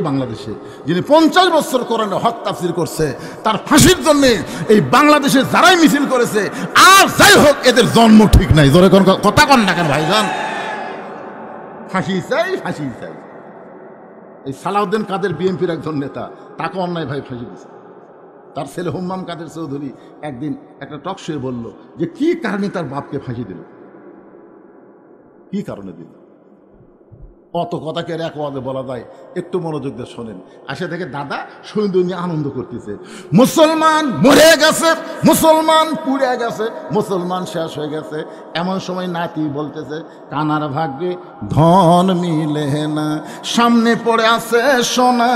যিনি 50 বছর কোরআনে হক তাফসীর করছে, তার ফাঁসির জন্য এই বাংলাদেশে যারাই মিছিল করেছে, আর যাই হোক এদের জন্ম ঠিক নাই। জোরে কোন কথা কন না কেন ভাইজান? ফাঁসি চাই, ফাঁসি চাই। এই সালাউদ্দিন কাদের বিএনপির একজন নেতা, তাকে অন্যায় ভাই ফাঁসি দিচ্ছে। তার ছেলে হুম্মাম কাদের চৌধুরী একদিন একটা টক শোয়ে বলল যে কি কারণে তার বাপকে ফাঁসি দিল, কি কারণে দিল। অত কথাকে এক ওয়াজে বলা যায়? একটু মনোযোগ দিয়ে শোনেন। আসে দেখে দাদা সৈন্য নিয়ে আনন্দ করতেছে, মুসলমান মরে গেছে, মুসলমান পুড়ে গেছে, মুসলমান শেষ হয়ে গেছে। এমন সময় নাতি বলতেছে, কানার ভাগ্যে ধন মিলে না, সামনে পড়ে আছে সোনা,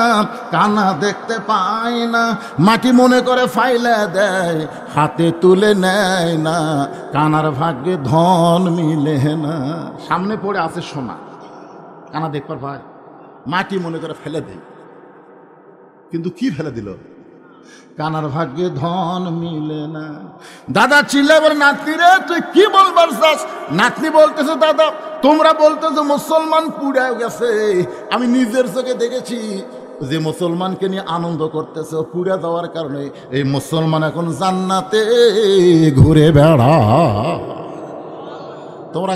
কানা দেখতে পায় না, মাটি মনে করে ফাইলে দেয়, হাতে তুলে নেয় না, কানার ভাগ্যে ধন মিলে না। সামনে পড়ে আছে সোনা, কানা দেখবার ভাই, মাটি মনে করে ফেলে দেয়। কিন্তু কি ফেলে দিল? কানার ভাগ্যে ধন মিলে না। দাদা চিল্লে বলে, নাতনি রে তুই কি বলবার চাস? নাতনি বলতেছে, দাদা তোমরা বলতেছো মুসলমান পুড়ে গেছে, আমি নিজের চোখে দেখেছি যে মুসলমানকে নিয়ে আনন্দ করতেছে, পুড়ে যাওয়ার কারণে এই মুসলমান এখন জান্নাতে ঘুরে বেড়া। তোমরা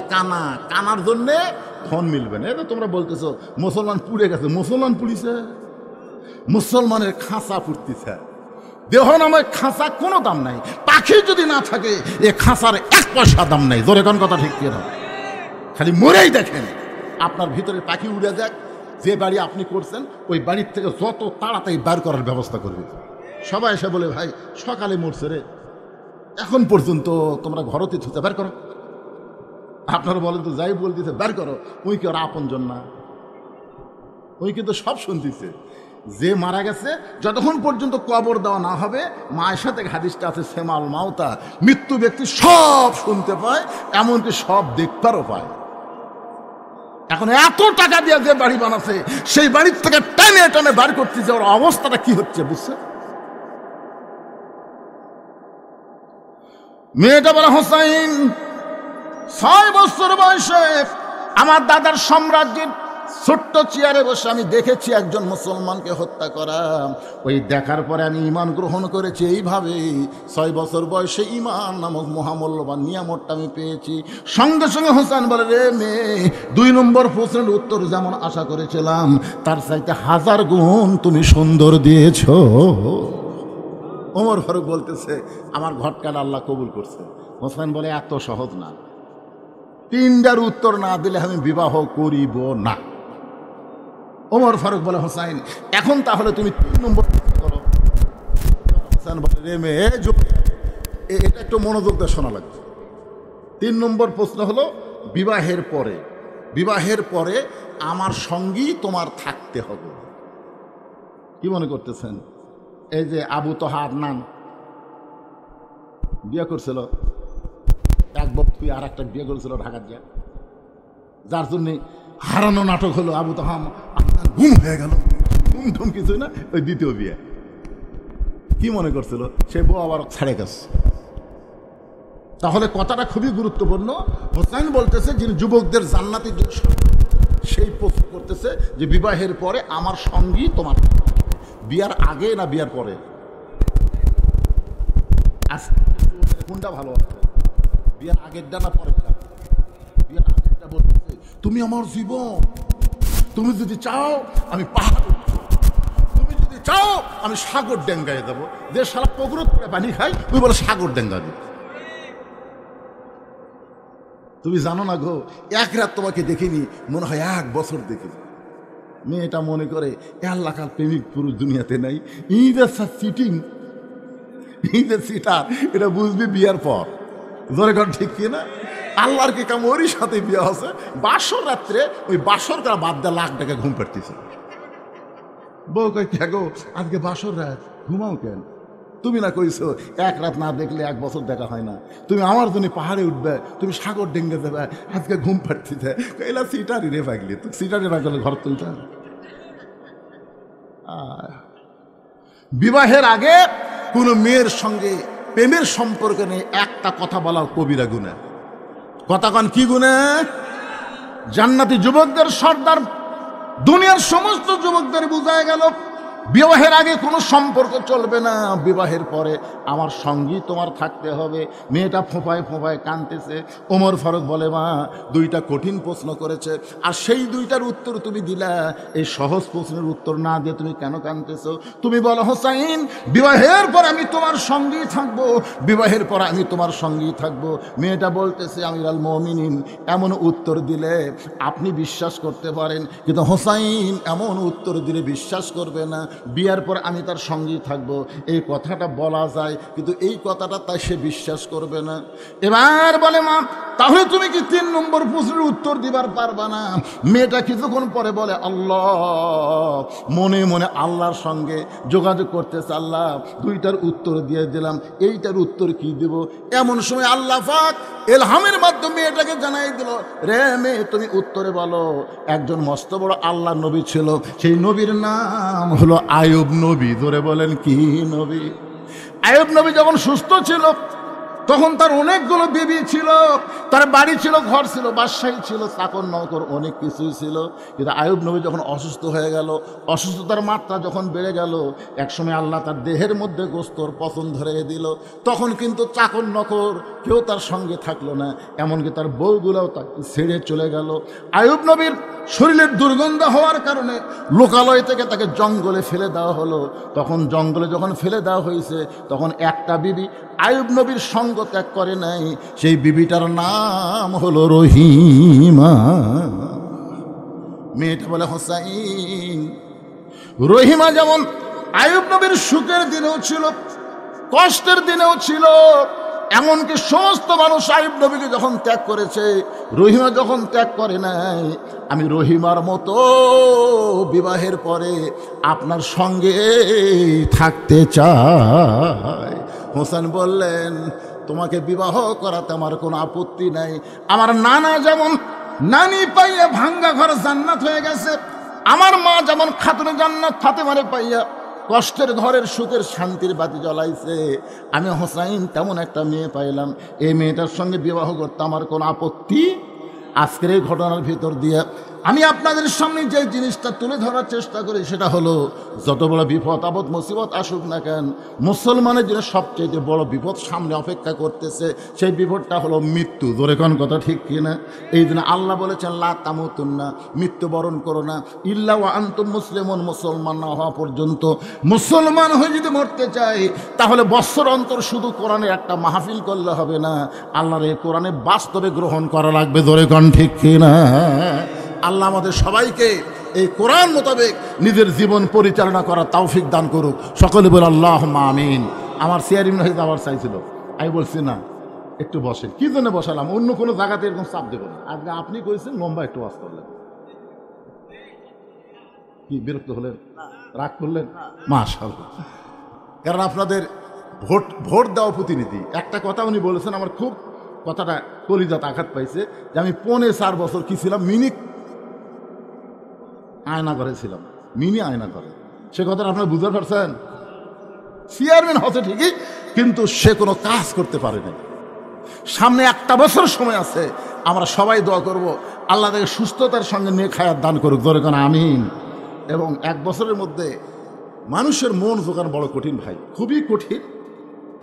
কানার জন্যে ধন মিলবে না। এটা তোমরা বলতেছো মুসলমান পুড়ে গেছে। মুসলমান পুড়িছে? মুসলমানের খাঁচা পুড়তিছে। দেহ নামে খাঁচা কোনো দাম নাই। পাখি যদি না থাকে এ খাঁচার 1 পয়সা দাম নাই। জোরে কোন কথা ঠিক কিনা? খালি মরেই দেখেন, আপনার ভিতরে পাখি উড়ে যাক। যে বাড়ি আপনি করছেন ওই বাড়ির থেকে যত তাড়াতাড়ি বার করার ব্যবস্থা করবে। সবাই এসে বলে, ভাই সকালে মরছে রে, এখন পর্যন্ত তোমরা ঘরতে থুতে বের করো। আপনারা বলেন তো, যাই বলতেছে বের করো, ওই কি ওর আপনজন না? ওই কিন্তু সব শুনতেছে। যে মারা গেছে যতক্ষণ পর্যন্ত কবর দেওয়া না হবে, মায়ের সাথে হাদিসটা আছে সেমাল মাউতা, মৃত্যু ব্যক্তি সব শুনতে পায়, এমনকি সব দেখতেও পায়। এখন এত টাকা দিয়ে যে বাড়ি বানাচ্ছে সেই বাড়ির থেকে টেনে টেনে বার করতেছে, ওর অবস্থাটা কি হচ্ছে বুঝছে? মেয়েটা বলে, হোসাইন 6 বছর বয়সে আমার দাদার সাম্রাজ্যের ছোট্ট চেয়ারে বসে আমি দেখেছি একজন মুসলমানকে হত্যা করা। ওই দেখার পরে আমি ঈমান গ্রহণ করেছি। এইভাবে 6 বছর বয়সে ঈমান নামক মহামূল্যবান নিয়ামতটা আমি পেয়েছি। সঙ্গে সঙ্গে হোসেন বলে, রে মেয়ে, 2 নম্বর প্রশ্নের উত্তর যেমন আশা করেছিলাম তার চাইতে 1000 গুণ তুমি সুন্দর দিয়েছ। ওমর ফারুক বলতেছে, আমার ঘটকাটা আল্লাহ কবুল করছে। হোসেন বলে, এত সহজ না, 3টার উত্তর না দিলে আমি বিবাহ করিব না। ওমর ফারুক বলে, হোসাইন এখন তাহলে তুমি 3 নম্বর করো। হোসেন বলে, রে মেয়ে, এটা একটু মনোযোগ দিয়ে শোনা লাগবে। 3 নম্বর প্রশ্ন হলো, বিবাহের পরে আমার সঙ্গী তোমার থাকতে হবে। কি মনে করতেছেন? এই যে আবু তোহা আদনান বিয়ে করছিল, এক বক্তি আর একটা বিয়ে করেছিল ঢাকার, যার জন্য হারানো নাটক হলো। আবু তোহা আদনান গুম হয়ে গেল। গুম কিছু না, ওই দ্বিতীয় বিয়ে। কি মনে করছিল? সে বউ আবার ছেড়ে গেছে। তাহলে কথাটা খুবই গুরুত্বপূর্ণ। হোসেন বলতেছে, যিনি যুবকদের জান্নাতি সেই প্রশ্ন করতেছে যে বিবাহের পরে আমার সঙ্গী তোমার, বিয়ার আগে না বিয়ার পরে? কোনটা ভালো? বিয়ার আগেরটা না পরেরটা? বিয়ার আগেরটা বলতেছে, তুমি আমার জীবন, তুমি যদি চাও আমি পাহাড়, তুমি যদি চাও আমি সাগর ডেঙ্গায় যাবো। যে সারা পুকুর করে পানি খাই ওই বলে সাগর ডেঙ্গা দিব। তুমি জানো না গো, 1 রাত তোমাকে দেখিনি, মনে হয় 1 বছর দেখি। মেয়েটা মনে করে আল্লাহ কাল প্রেমিক পুরুষ দুনিয়াতে নাই। চিটিং, সিটার, এটা বুঝবি বিয়ার পর। জোরে কর ঠিক কি না? আল্লাহর কি কাম, ওরই সাথে বিয়ে হচ্ছে। বাসর রাত্রে ওই বাসর করা বাদ দেওয়া লাখ টাকা ঘুম পাড়তেছে। বউ কই, কে গো আজকে বাসর রাত, ঘুমাও কেন? তুমি না কইছো 1 রাত না দেখলে 1 বছর দেখা হয় না। তুমি আমার জন্য পাহাড়ে উঠবে, তুমি সাগর ডেঙ্গে যাবে, আজকে ঘুম পাড়তেছে। এলা সিটারি রে পাগলি, তুই সিটারি না করলে ঘর তুলতে। বিবাহের আগে কোনো মেয়ের সঙ্গে প্রেমের সম্পর্ক নেই, একটা কথা বলা কবিরা গুনাহ। কথা কন কি গুনাহ? জান্নাতি যুবকদের সর্দার দুনিয়ার সমস্ত যুবকদের বুঝায় গেল, বিবাহের আগে কোনো সম্পর্ক চলবে না, বিবাহের পরে আমার সঙ্গী তোমার থাকতে হবে। মেয়েটা ফোঁপায় ফোঁপায় কাঁদতেছে। ওমর ফারুক বলে, মা 2টা কঠিন প্রশ্ন করেছে আর সেই 2টার উত্তর তুমি দিলা, এই সহজ প্রশ্নের উত্তর না দিয়ে তুমি কেন কাঁদতেছো? তুমি বলো, হোসাইন বিবাহের পর আমি তোমার সঙ্গী থাকবো, বিবাহের পর আমি তোমার সঙ্গী থাকবো। মেয়েটা বলতেছে, আমিরুল মুমিনিন এমন উত্তর দিলে আপনি বিশ্বাস করতে পারেন, কিন্তু হোসাইন এমন উত্তর দিলে বিশ্বাস করবে না। বিয়ার পর আমি তার সঙ্গেই থাকবো, এই কথাটা বলা যায়, কিন্তু এই কথাটা তাই সে বিশ্বাস করবে না। এবার বলে মা তাহলে তুমি কি 3 নম্বর প্রশ্নের উত্তর দিবার পারবা না? মেয়েটা কিছুক্ষণ পরে বলে আল্লাহ, মনে মনে আল্লাহর সঙ্গে যোগাযোগ করতেছে, আল্লাহ 2টার উত্তর দিয়ে দিলাম, এইটার উত্তর কি দেব? এমন সময় আল্লাহ পাক ইলহামের মাধ্যমে মেয়েটাকে জানাই দিল, রে মেয়ে তুমি উত্তরে বলো, একজন মস্ত বড় আল্লাহ নবী ছিল, সেই নবীর নাম হলো আয়ুব নবী। ধরে বলেন কি নবী? আয়ুব নবী যখন সুস্থ ছিল তখন তার অনেকগুলো বিবি ছিল, তার বাড়ি ছিল, ঘর ছিল, বাদশাহী ছিল, চাকর নকর অনেক কিছুই ছিল। কিন্তু আয়ুব নবী যখন অসুস্থ হয়ে গেল, অসুস্থতার মাত্রা যখন বেড়ে গেল, একসময় আল্লাহ তার দেহের মধ্যে গোস্তর পচন ধরে দিল, তখন কিন্তু চাকর নকর কেউ তার সঙ্গে থাকলো না, এমনকি তার বউগুলোও তাকে ছেড়ে চলে গেল। আয়ুব নবীর শরীরের দুর্গন্ধ হওয়ার কারণে লোকালয় থেকে তাকে জঙ্গলে ফেলে দেওয়া হলো। তখন জঙ্গলে যখন ফেলে দেওয়া হয়েছে, তখন একটা বিবি আয়ুব নবীর সঙ্গ ত্যাগ করে নাই, সেই বিবিটার নাম হলো রহিমা। মেয়েটা বলে হোসাইন। রহিমা যেমন আয়ুব নবীর সুখের দিনেও ছিল, কষ্টের দিনেও ছিল, এমনকি সমস্ত মানুষ আয়ুব নবীকে যখন ত্যাগ করেছে, রহিমা যখন ত্যাগ করে নাই। আমি রহিমার মতো বিবাহের পরে আপনার সঙ্গে থাকতে চাই। হোসেন বললেন, তোমাকে বিবাহ করাতে আমার কোনো আপত্তি নাই। আমার নানা যেমন নানি পাইয়া ভাঙ্গা ঘর জান্নাত হয়ে গেছে, আমার মা যেমন খাতুনে জান্নাত ফাতেমারে পাইয়া কষ্টের ঘরের সুখের শান্তির বাতি জ্বলাইছে, আমি হোসাইন তেমন একটা মেয়ে পাইলাম, এই মেয়েটার সঙ্গে বিবাহ করতে আমার কোনো আপত্তি। আজকের এই ঘটনার ভিতর দিয়ে আমি আপনাদের সামনে যে জিনিসটা তুলে ধরার চেষ্টা করি, সেটা হলো যত বড় বিপদ আপদ মুসিবত আসুক না কেন, মুসলমানের জন্য সবচেয়ে বড় বিপদ সামনে অপেক্ষা করতেছে, সেই বিপদটা হলো মৃত্যু। জোরে কোন কথা ঠিক কিনা? এই জন্য আল্লাহ বলেছেন লা তামুতুন্না, মৃত্যুবরণ করো না ইল্লা ওয়া আনতুম মুসলিমুন, মুসলমান না হওয়া পর্যন্ত। মুসলমান হয়ে যদি মরতে চাই, তাহলে বৎসর অন্তর শুধু কোরআনের একটা মাহফিল করলে হবে না, আল্লাহর এই কোরআনে বাস্তবে গ্রহণ করা লাগবে। জোরে কোন ঠিক কিনা? আল্লাহ আমাদের সবাইকে এই কোরআন মোতাবেক নিজের জীবন পরিচালনা করার তৌফিক দান করুক। সকলে বলে আল্লাহুম্মা আমিন। আমার চেয়ারিং হয়ে যাওয়ার চাইছিল, আমি বলছি না একটু বসেন। কি জন্য বসালাম? অন্য কোনো জায়গাতে এরকম চাপ দেবো না। আজকে আপনি করেছেন লম্বা একটু ওয়াজ করলেন, কি বিরক্ত হলেন? রাগ করলেন? মাশাআল্লাহ। কারণ আপনাদের ভোট দেওয়া প্রতিনিধি, একটা কথা উনি বলেছেন, আমার খুব কথাটা কলিজাতে আঘাত পাইছে, যে আমি 4.5 বছর কি ছিলাম, মিনি আয়না ঘরে ছিলাম, মিনি আয়না ঘরে। সে কথাটা আপনারা বুঝতে পারছেন? চেয়ারম্যান হচ্ছে ঠিকই, কিন্তু সে কোনো কাজ করতে পারেনি। সামনে 1 বছর সময় আছে, আমরা সবাই দোয়া করব আল্লাহ তাকে সুস্থতার সঙ্গে নেক হায়াত দান করুক। ধরে কেন আমিন। এবং 1 বছরের মধ্যে মানুষের মন জোগান বড় কঠিন ভাই, খুবই কঠিন।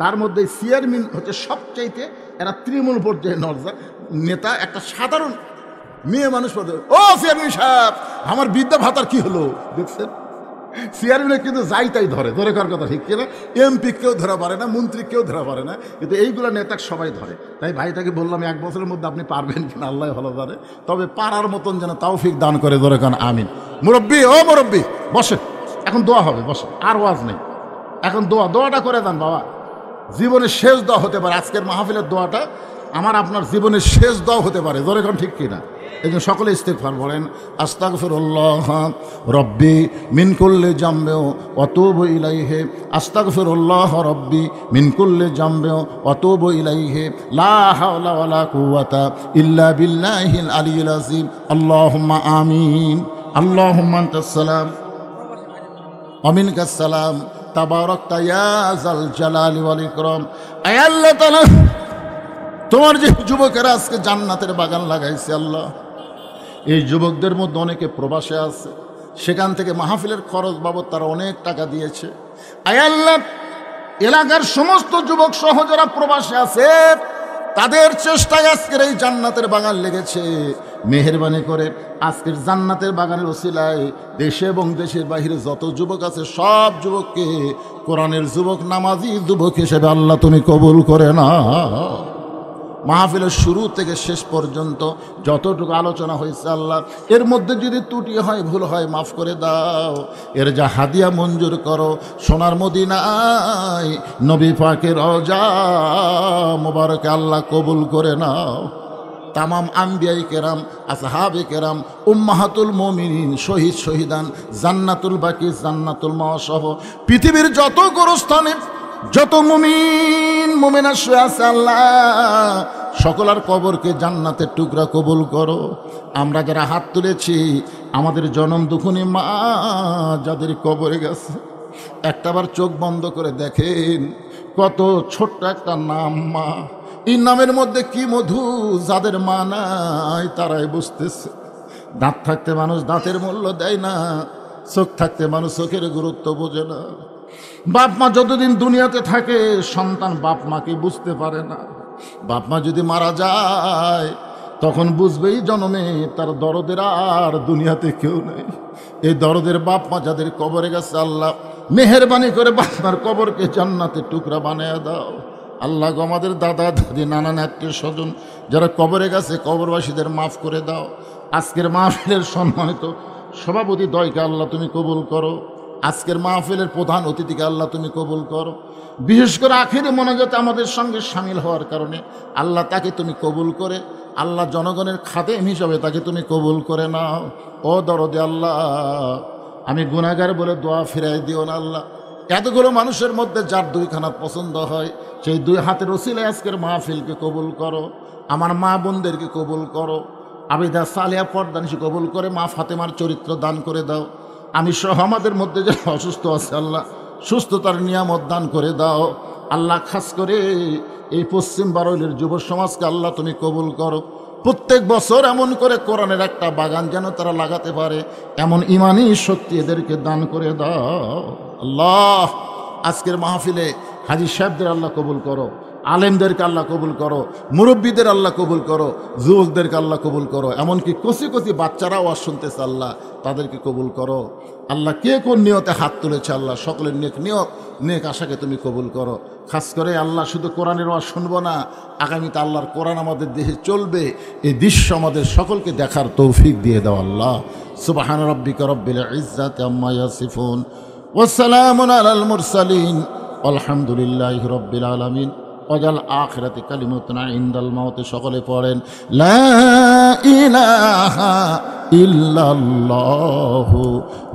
তার মধ্যে চেয়ারম্যান হচ্ছে সবচাইতে, এরা তৃণমূল পর্যায়ে নেতা, একটা সাধারণ মেয়ে মানুষ পড়ে, ও চেয়ারম্যান সাহেব আমার বৃদ্ধা ভাতার কি হলো? দেখছেন, চেয়ারম্যানে কিন্তু যাই তাই ধরে। ধরে কার কথা ঠিক কিনা? এমপি কেউ ধরা পারে না, মন্ত্রী কেউ ধরা পারে না, কিন্তু এইগুলো নেতা সবাই ধরে। তাই ভাইটাকে বললাম 1 বছরের মধ্যে আপনি পারবেন কিনা আল্লাহ ভালো জানে, তবে পারার মতন যেন তৌফিক দান করে। ধরে কান আমিন। মুরব্বী, ও মুরব্বী বসে, এখন দোয়া হবে, বসে, আর ওয়াজ নেই, এখন দোয়াটা করে দেন বাবা। জীবনের শেষ দোয়া হতে পারে আজকের মাহফিলের দোয়াটা, আমার আপনার জীবনের শেষ দোয়া হতে পারে। ধরে কান ঠিক কিনা? এই জন্য সকলে ইস্তিগফার বলেন, আস্তাগফিরুল্লাহ রব্বি মিন কুল্লি জামবে ওয়া তুবু ইলাইহি, আস্তাগফিরুল্লাহ রব্বি মিন কুল্লি জামবে ওয়া তুবু ইলাইহি, লা হাওলা ওয়ালা কুওয়াতা ইল্লা বিল্লাহিল আলিয়্যিল আযীম। আল্লাহুম্মা আমিন। আল্লাহুম্মা আনতাস সালাম ওয়া মিনকাস সালাম, তাবারাকতা ইয়া যাল জালালি ওয়াল ইকরাম। আয় আল্লাহ তাআলা, তোমার যে যুবকেরা আজকে জান্নাতের বাগান লাগাইছে আল্লাহ, এই যুবকদের মধ্যে অনেকে প্রবাসে আছে, সেখান থেকে মাহফিলের খরচ বাবদ তারা অনেক টাকা দিয়েছে। আয় আল্লাহ, এলাকার সমস্ত যুবক সহ যারা প্রবাসে আছে, তাদের চেষ্টায় আজকের এই জান্নাতের বাগান লেগেছে। মেহেরবানি করে আজকের জান্নাতের বাগানের ওসিলায় দেশে এবং দেশের বাহিরে যত যুবক আছে, সব যুবককে কোরআনের যুবক, নামাজি যুবক হিসেবে আল্লাহ তুমি কবুল করে না। মাহফিলের শুরু থেকে শেষ পর্যন্ত যতটুকু আলোচনা হয়েছে আল্লাহ, এর মধ্যে যদি ত্রুটি হয়, ভুল হয়, মাফ করে দাও। এর যা হাদিয়া মঞ্জুর করো সোনার মদিনায় নবী পাকের রওজা মোবারকে আল্লাহ কবুল করে নাও। তামাম আম্বিয়াই কেরাম, আসহাবে কেরাম, উম্মাহাতুল মুমিনিন, শহীদ শহীদান, জান্নাতুল বাকি, জান্নাতুল মাওয়াসহ পৃথিবীর যত গোরস্থানে যত মুমিন মুমিনা শুয়ে আছে আল্লাহ, সকলার কবরকে জান্নাতের টুকরা কবুল করো। আমরা যারা হাত তুলেছি, আমাদের জনম দুখুনি মা যাদের কবরে গেছে, একটাবার চোখ বন্ধ করে দেখেন, কত ছোট্ট একটা নাম মা। এই নামের মধ্যে কি মধু, যাদের মা নাই তারাই বুঝতেছে। দাঁত থাকতে মানুষ দাঁতের মূল্য দেয় না, চোখ থাকতে মানুষ চোখের গুরুত্ব বোঝে না। বাপ মা যতদিন দুনিয়াতে থাকে, সন্তান বাপ মাকে বুঝতে পারে না। বাপ মা যদি মারা যায়, তখন বুঝবেই জন্মে তার দরদের আর দুনিয়াতে কেউ নেই। এই দরদের বাপ মা যাদের কবরে গেছে আল্লাহ, মেহেরবানি করে বাপ মার কবরকে জান্নাতের টুকরা বানিয়ে দাও। আল্লাহ গো, আমাদের দাদা দাদি, নানান আত্মীয় স্বজন যারা কবরে গেছে, কবরবাসীদের মাফ করে দাও। আজকের মাহফিলের সম্মানিত সভাপতি দয়কে আল্লাহ তুমি কবুল করো। আজকের মাহফিলের প্রধান অতিথিকে আল্লাহ তুমি কবুল করো। বিশেষ করে আখিরে মোনাজাতে আমাদের সঙ্গে সামিল হওয়ার কারণে আল্লাহ তাকে তুমি কবুল করে, আল্লাহ জনগণের খাদেম হিসাবে তাকে তুমি কবুল করে নাও। ও দরদে আল্লাহ, আমি গুনাহগার বলে দোয়া ফিরাই দিও না আল্লাহ। এতগুলো মানুষের মধ্যে যার দুইখানা পছন্দ হয়, সেই দুই হাতের ওসিলায় আজকের মাহফিলকে কবুল করো। আমার মা বোনদেরকে কবুল করো। আবিদা সালিয়া পর্দানিশি কবুল করে মা ফাতেমার চরিত্র দান করে দাও। আমি সহ আমাদের মধ্যে যারা অসুস্থ আছে আল্লাহ, সুস্থতার নিয়ামত দান করে দাও আল্লাহ। খাস করে এই পশ্চিম বারৈলের যুব সমাজকে আল্লাহ তুমি কবুল করো। প্রত্যেক বছর এমন করে কোরআনের একটা বাগান যেন তারা লাগাতে পারে, এমন ইমানি শক্তি এদেরকে দান করে দাও আল্লাহ। আজকের মাহফিলে হাজী সাহেবদের আল্লাহ কবুল করো, আলেমদেরকে আল্লাহ কবুল করো, মুরব্বীদের আল্লাহ কবুল করো, যুবকদেরকে আল্লাহ কবুল করো। এমনকি কচি কচি বাচ্চারাও আওয়াজ শুনতেছে আল্লাহ, তাদেরকে কবুল করো আল্লাহ। কে কোন নিয়তে হাত তুলেছে আল্লাহ, সকলের নেক নিয়ত, নেক আশাকে তুমি কবুল করো। খাস করে আল্লাহ, শুধু কোরআনের ওয়াজ শুনবো না, আগামীতে আল্লাহর কোরআন আমাদের দেশে চলবে, এই দৃশ্য আমাদের সকলকে দেখার তৌফিক দিয়ে দাও আল্লাহ। সুবহান রাব্বিকা রব্বিল ইজ্জাতি আম্মা ইয়াসিফুন ওয়া সালামুন আলাল মুরসালিন আলহামদুলিল্লাহি রব্বিল আলামিন। ওয়াজাল আখিরাতি কালিমাতুনা ইনদাল মাউতি। সকলে পড়েন লা ইলাহা ইল্লাল্লাহু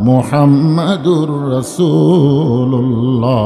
মুহাম্মাদুর রাসূলুল্লাহ।